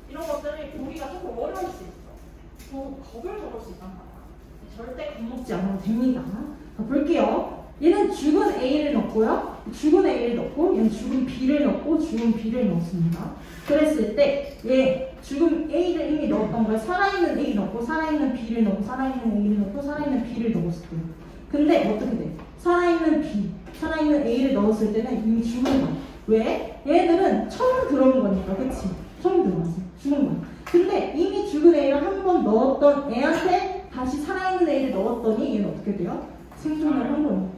이런 것들이 보기가 조금 어려울 수 있어. 겁을 먹을 수 있단 말이야. 절대 겁먹지 않아도 됩니다. 자, 볼게요. 얘는 죽은 A를 넣고요. 죽은 A를 넣고 얘는 죽은 B를 넣고 죽은 B를 넣습니다. 그랬을 때 얘 죽은 A를 이미 넣었던 거예요. 살아있는 A 넣고 살아있는 B를 넣고 살아있는 A를 넣고 살아있는 B를 넣었어요. 근데 어떻게 돼? 살아있는 B, 살아있는 A를 넣었을 때는 이미 죽은 거야. 왜? 얘들은 처음 들어온 거니까, 그치? 처음 들어왔어. 죽은 거야. 근데 이미 죽은 A를 한 번 넣었던 애한테 다시 살아있는 A를 넣었더니 얘는 어떻게 돼요? 생존을 한 거예요.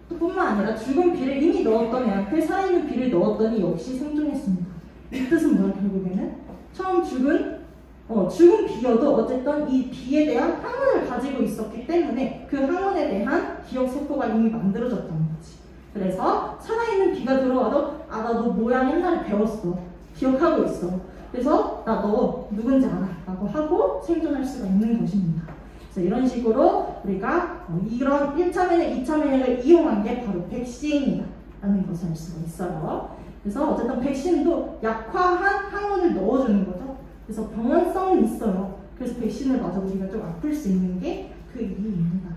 또 뿐만 아니라 죽은 B를 이미 넣었던 애한테 살아있는 B를 넣었더니 역시 생존했습니다. 이 뜻은 뭐야, 결국에는? 처음 죽은 B여도 어쨌든 이 B에 대한 항원을 가지고 있었기 때문에 그 항원에 대한 기억세포가 이미 만들어졌다는 거지. 그래서 살아있는 B가 들어와도 아, 나 너 모양 옛날에 배웠어. 기억하고 있어. 그래서 나 너 누군지 알아. 라고 하고 생존할 수가 있는 것입니다. 그래서 이런 식으로 우리가 이런 1차 면역, 2차 면역을 이용한 게 바로 백신이다 라는 것을 알 수가 있어요. 그래서 어쨌든 백신도 약화한 항원을 넣어주는 거죠. 그래서 병원성은 있어요. 그래서 백신을 맞아 우리가 좀 아플 수 있는 게 그 이유입니다.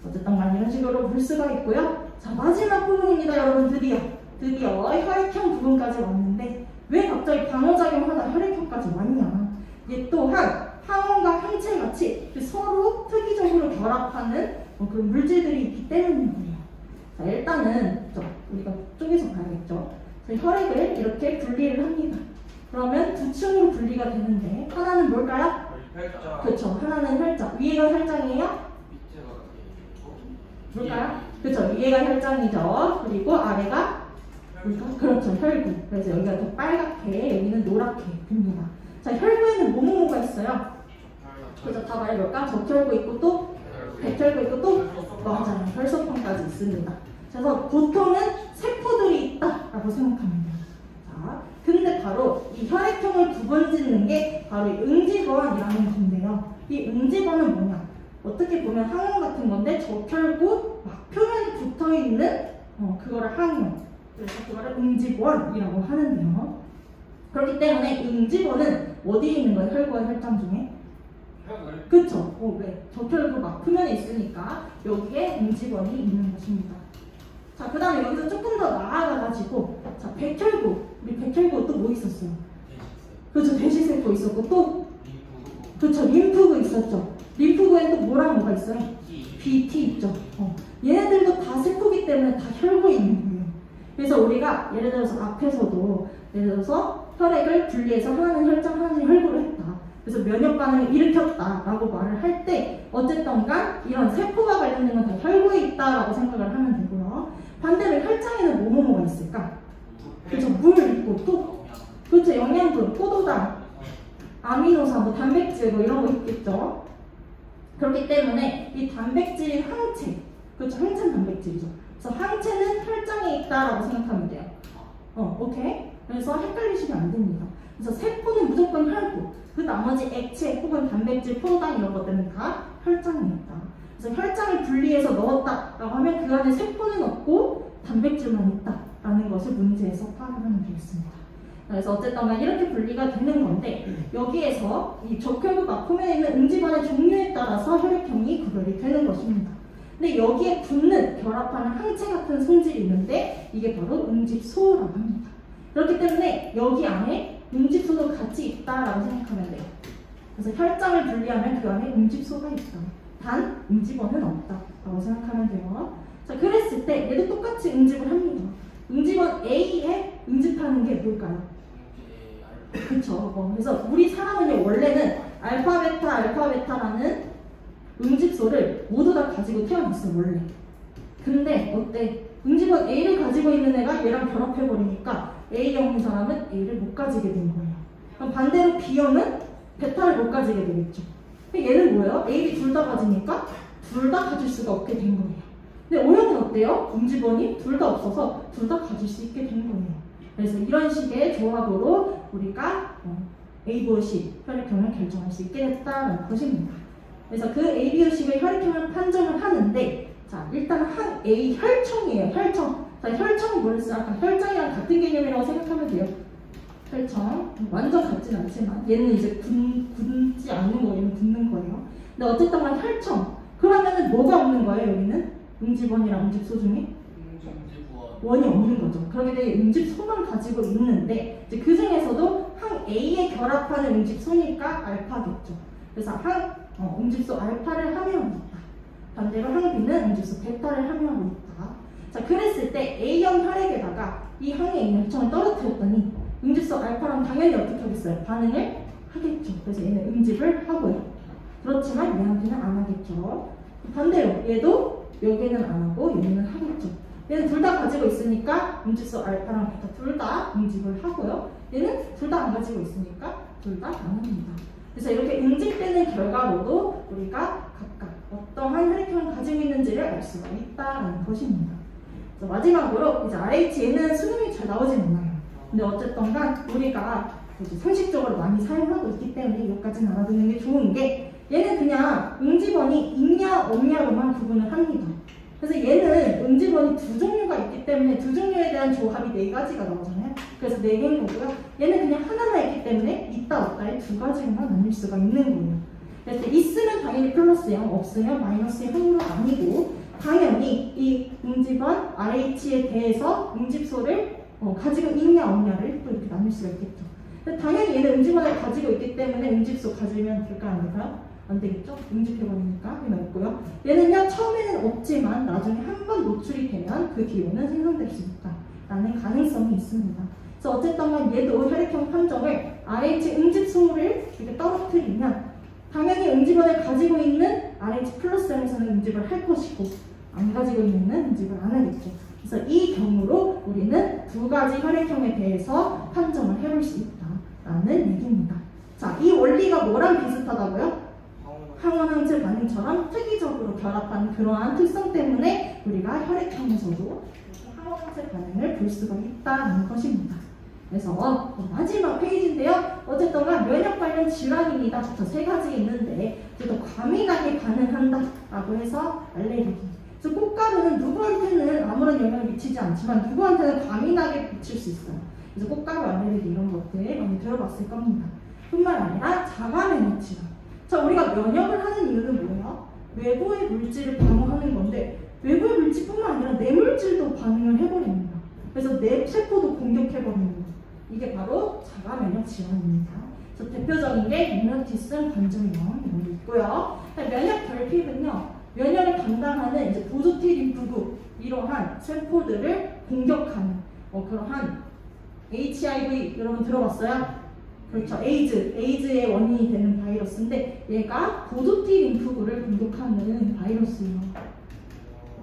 어쨌든 간에 이런 식으로 볼 수가 있고요. 자, 마지막 부분입니다. 여러분 드디어 혈액형 부분까지 왔는데 왜 갑자기 방어작용하다 혈액형까지 왔냐. 이게 또한 항원과 항체같이 서로 특이적으로 결합하는 그런 물질들이 있기 때문인 거예요. 자, 일단은 우리가 쪼개서 봐야겠죠. 자, 혈액을 이렇게 분리를 합니다. 그러면 두 층으로 분리가 되는데 하나는 뭘까요? 혈장. 그렇죠. 하나는 혈장. 위에가 혈장이에요? 뭘까요? 그렇죠. 위에가 혈장이죠. 그리고 아래가 그렇죠. 혈구. 그래서 여기가 더 빨갛게 여기는 노랗게 됩니다. 자, 혈구에는 뭐가 있어요? 그래서 다 말해볼까? 적혈구 있고 또 백혈구 있고 또 맞아요. 혈소판까지 있습니다. 그래서 보통은 세포들이 있다라고 생각하면 돼요. 자, 근데 바로 이 혈액형을 두 번 짓는 게 바로 이 응집원이라는 건데요. 이 응집원은 뭐냐? 어떻게 보면 항원 같은 건데 적혈구 막 표면에 붙어 있는 그거를 항원. 그래서 그거를 응집원이라고 하는데요. 그렇기 때문에 응집원은 어디에 있는 거예요? 혈구와 혈장 중에? 그쵸? 왜? 적혈구 막 표면에 있으니까 여기에 응집원이 있는 것입니다. 자, 그 다음에 여기서 조금 더 나아가가지고 자, 백혈구. 우리 백혈구 또 뭐 있었어요? 그렇죠. 대시세포 있었고 또 그렇죠. 림프구 있었죠. 림프구에는 또 뭐랑 뭐가 있어요? BT 있죠. 얘네들도 다 세포기 때문에 다 혈구에 있는 거예요. 그래서 우리가 예를 들어서 앞에서도 예를 들어서 혈액을 분리해서 하나는 혈장, 하나는 혈구로 했다. 그래서 면역 반응을 일으켰다라고 말을 할 때 어쨌든 간 이런 세포가 관련된 건 다 혈구에 있다라고 생각을 하면 되고요. 반대로 혈장에는 뭐가 있을까? 그렇죠. 물 있고 또 그렇죠. 영양분, 포도당, 아미노산, 뭐 단백질 뭐 이런 거 있겠죠. 그렇기 때문에 이 단백질인 항체, 그렇죠. 항체는 단백질이죠. 그래서 항체는 혈장에 있다라고 생각하면 돼요. 오케이? 그래서 헷갈리시면 안 됩니다. 그래서 세포는 무조건 혈구, 그 나머지 액체 혹은 단백질, 포도당 이런 것들은 다 혈장에 있다. 그래서 혈장을 분리해서 넣었다라고 하면 그 안에 세포는 없고 단백질만 있다라는 것을 문제에서 파악하면 되겠습니다. 그래서 어쨌든 이렇게 분리가 되는 건데 여기에서 이 적혈구가 표면에 있는 응집원의 종류에 따라서 혈액형이 구별이 되는 것입니다. 근데 여기에 붙는 결합하는 항체 같은 성질이 있는데 이게 바로 응집소라고 합니다. 그렇기 때문에 여기 안에 응집소도 같이 있다라고 생각하면 돼요. 그래서 혈장을 분리하면 그 안에 응집소가 있다. 단 응집원은 없다라고 생각하면 돼요. 자, 그랬을 때 얘도 똑같이 응집을 합니다. 응집원 A에 응집하는 게 뭘까요? 그쵸. 그래서 우리 사람은요 원래는 알파 베타라는 응집소를 모두 다 가지고 태어났어 원래. 근데 어때? 응집원 A를 가지고 있는 애가 얘랑 결합해버리니까 A형인 사람은 A를 못 가지게 된 거예요. 그럼 반대로 B형은 베타를 못 가지게 되겠죠. 근데 얘는 뭐예요? A, B 둘 다 가지니까 둘 다 가질 수가 없게 된 거예요. 근데 O형은 어때요? 응집원이 둘 다 없어서 둘 다 가질 수 있게 된 거예요. 그래서 이런 식의 조합으로 우리가 A-B식 혈액형을 결정할 수 있게 됐다는 것입니다. 그래서 그 A-B식의 혈액형을 판정을 하는데 자, 일단 한 A 혈청이에요. 혈청. 자, 혈청은 뭐였어요? 아까 혈장이랑 같은 개념이라고 생각하면 돼요. 혈청. 완전 같진 않지만 얘는 이제 굳지 않는 거예요. 얘는 굳는 거예요. 근데 어쨌든 간 혈청. 그러면은 뭐가 없는 거예요? 여기는? 응집원이랑 응집소 중에? 원이 없는 거죠. 그렇게 되면 응집소만 가지고 있는데 이제 그 중에서도 항 A에 결합하는 응집소니까 알파겠죠. 그래서 응집소 알파를 함유하고 있다. 반대로 항 B는 응집소 베타를 함유하고 있다. 자, 그랬을 때 A형 혈액에다가 이 항에 있는 혈청을 떨어뜨렸더니 응집소 알파랑 당연히 어떻게 하겠어요? 반응을 하겠죠. 그래서 얘는 응집을 하고요. 그렇지만 얘한테는 안 하겠죠. 반대로 얘도 여기는 안 하고 얘는 하겠죠. 얘는 둘 다 가지고 있으니까 응집소 알파랑 베타 둘 다 응집을 하고요. 얘는 둘 다 안 가지고 있으니까 둘 다 안 합니다. 그래서 이렇게 응집되는 결과로도 우리가 각각 어떠한 혈액형을 가지고 있는지를 알 수가 있다는 것입니다. 그래서 마지막으로 이제 RH에는 수능이 잘 나오진 않아요. 근데 어쨌든 간 우리가 이제 상식적으로 많이 사용하고 있기 때문에 여기까지는 알아두는 게 좋은 게 얘는 그냥 응집원이 있냐 없냐로만 구분을 합니다. 그래서 얘는 응집원이 두 종류가 있기 때문에 두 종류에 대한 조합이 네 가지가 나오잖아요. 그래서 네 개인 거고요. 얘는 그냥 하나만 있기 때문에 있다 없다의 두 가지로만 나눌 수가 있는 거예요. 그래서 있으면 당연히 플러스 0, 없으면 마이너스 0으로 아니고 당연히 이 응집원 RH에 대해서 응집소를 가지고 있냐 없냐를 또 이렇게 나눌 수가 있겠죠. 당연히 얘는 응집원을 가지고 있기 때문에 응집소 가지면 될까요? 안 될까요? 안 되겠죠? 응집해버리니까 얘는 없고요. 얘는요 처음에는 없지만 나중에 한 번 노출이 되면 그 기호는 생성될 수 있다 라는 가능성이 있습니다. 그래서 어쨌든 얘도 혈액형 판정을 RH 응집소를 이렇게 떨어뜨리면 당연히 응집원을 가지고 있는 RH 플러스 0에서는 응집을 할 것이고 안 가지고 있는 응집을 안 하겠죠. 그래서 이 경우로 우리는 두 가지 혈액형에 대해서 판정을 해볼 수 있다라는 얘기입니다. 자, 이 원리가 뭐랑 비슷하다고요? 항원항체 반응처럼 특이적으로 결합한 그러한 특성 때문에 우리가 혈액형에서도 항원항체 반응을 볼 수가 있다는 것입니다. 그래서 마지막 페이지인데요. 어쨌든 면역 관련 질환입니다. 저 세 가지 있는데 또 과민하게 반응한다라고 해서 알레르기. 그래서 꽃가루는 누구한테는 아무런 영향을 미치지 않지만 누구한테는 과민하게 미칠 수 있어요. 그래서 꽃가루 알레르기 이런 것들 많이 들어봤을 겁니다. 뿐만 아니라 자가면역 질환. 자, 우리가 면역을 하는 이유는 뭐예요? 외부의 물질을 방어하는 건데 외부의 물질뿐만 아니라 내 물질도 반응을 해버립니다. 그래서 내 세포도 공격해버리는 거예요. 이게 바로 자가면역 질환입니다. 그래서 대표적인 게 이뮤노티슨 관절염 이런 게 있고요. 면역 결핍은요, 면역을 담당하는 이제 보조 T 림프구 이러한 세포들을 공격하는 그러한 HIV 여러분 들어봤어요? 그렇죠. 에이즈의 원인이 되는 바이러스인데 얘가 보조 T 림프구를 공격하는 바이러스예요.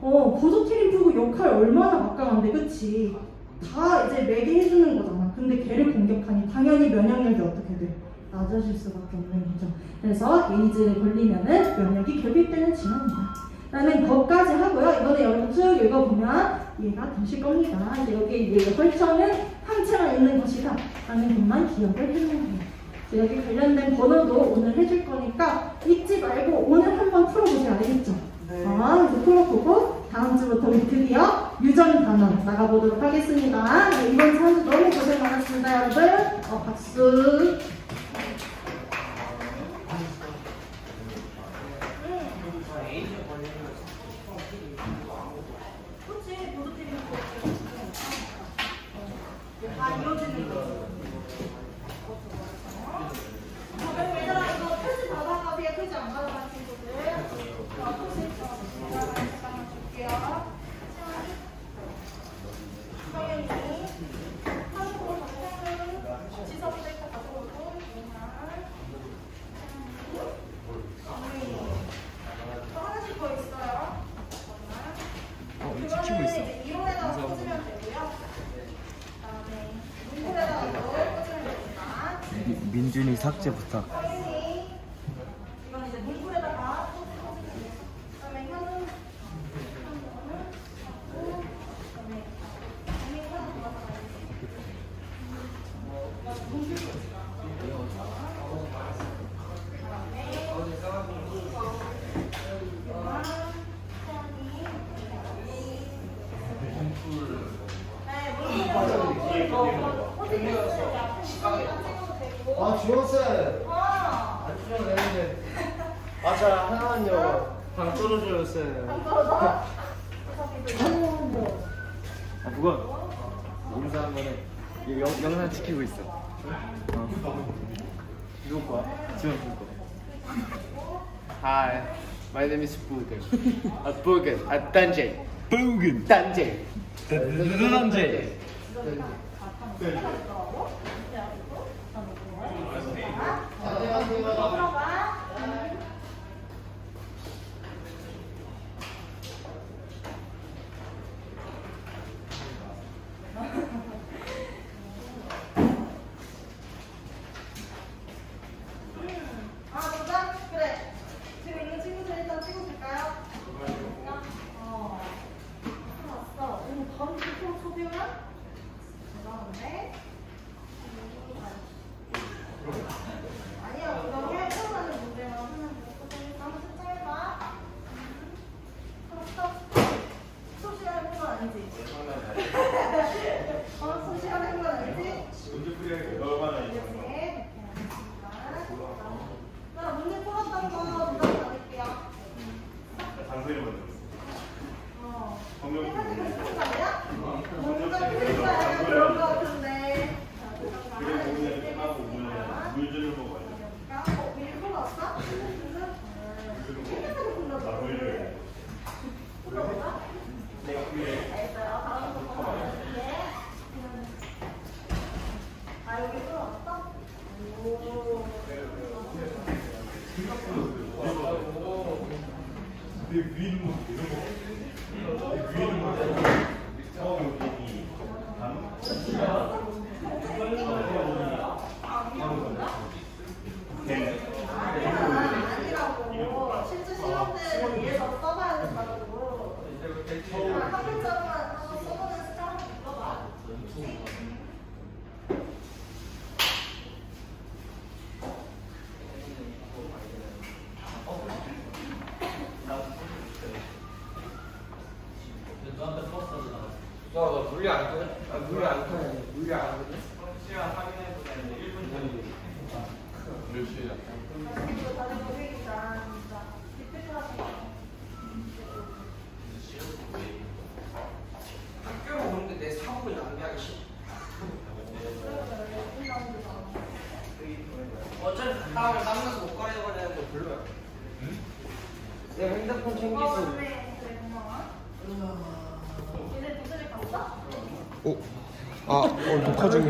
보조 T 림프구 역할 얼마나 막강한데, 그치? 다 이제 매개 해주는 거잖아. 근데 걔를 공격하니 당연히 면역력이 어떻게 돼? 낮아질 수밖에 없는 거죠. 그래서 에이즈에 걸리면은 면역이 결핍되는 질환이다 라는 것까지 하고요. 이번에 여러분 쭉 읽어보면 이해가 되실 겁니다. 이제 여기 혈청은 항체만 있는 것이다 라는 것만 기억을 해주면 돼요. 여기 관련된 번호도 오늘 해줄 거니까 잊지 말고 오늘 한번 풀어보세요. 알겠죠? 네. 이제 풀어보고 다음 주부터 우리 드디어 유전 단원 나가보도록 하겠습니다. 네, 이번 주 한 주 너무 고생 많았습니다, 여러분. 박수. 그렇지, 보조팀이 다 이어지는 거. 얘들아, 이거 표지 받아가세요. 표지 안 받아가신 분들. 표지 줄게요. 서연이, 한국 학생은 지석부터 가져오고, 또 하나씩 더 있어요. 지키고 있어. 이론에다가 꽂으면 되고요. 그다음에 문구에다가 꽂으면 됩니다. 민준이 삭제 부탁. 이건 이제 문구에다가 꽂으면 돼요. 그다음에 현우, 그다음에 정민선 주원쌤. 안 주면 되는데. 자, 하나만요. 방 떨어져요, 쌤. 누가? 모르는 사람 거네. 영상 찍히고 있어. 누구 거야? 지원 누구 거? Hi, my name is Boogan. Boogan, Danjay. Boogan. Danjay. Danjay. 도전? 그래. 지금 있는 친구들 일단 찍어줄까요? 왔어. 오늘 바로 이렇게 소비면? 대단한데? 아니야, 우리가 해보라는 문제만 하는 거거든. 한번 채점해봐. 알았어. 수업 시간 해본 건 아니지? 수업 시간 해본 건 아니지? 나 문제 풀었던 거 부담 드릴게요. 생각해보고 싶은 거 아니야? 먼저 풀까요? 그런 거 같은데. 밀고 왔어? 깨끗하게 불러줘. 불러볼까? 알겠어요. 다음부터 더 알려줄게. 아, 여기 풀어왔어? 오. 아니라고. 실제 시험대를 위해서 써봐야 된다고. 한 글자만 한번 써보는 숫자 한번 읽어봐. 너 물리 안 타? 물리 안 타네. 물리 안 하거든? 시간 확인해보자. 1분 전에. 몇 시야? 이거 다른 고객이다, 진짜. 빅테크하지 마. 학교로 오는데 내 사복을 낭비하기 싫어. 어차피 갔다 오면 땀나서 옷 갈아입어야 되는 거 별로야. 내 핸드폰 챙기고. 그래, 고마워. 얘네 도전에 갔어? 녹화 중이야.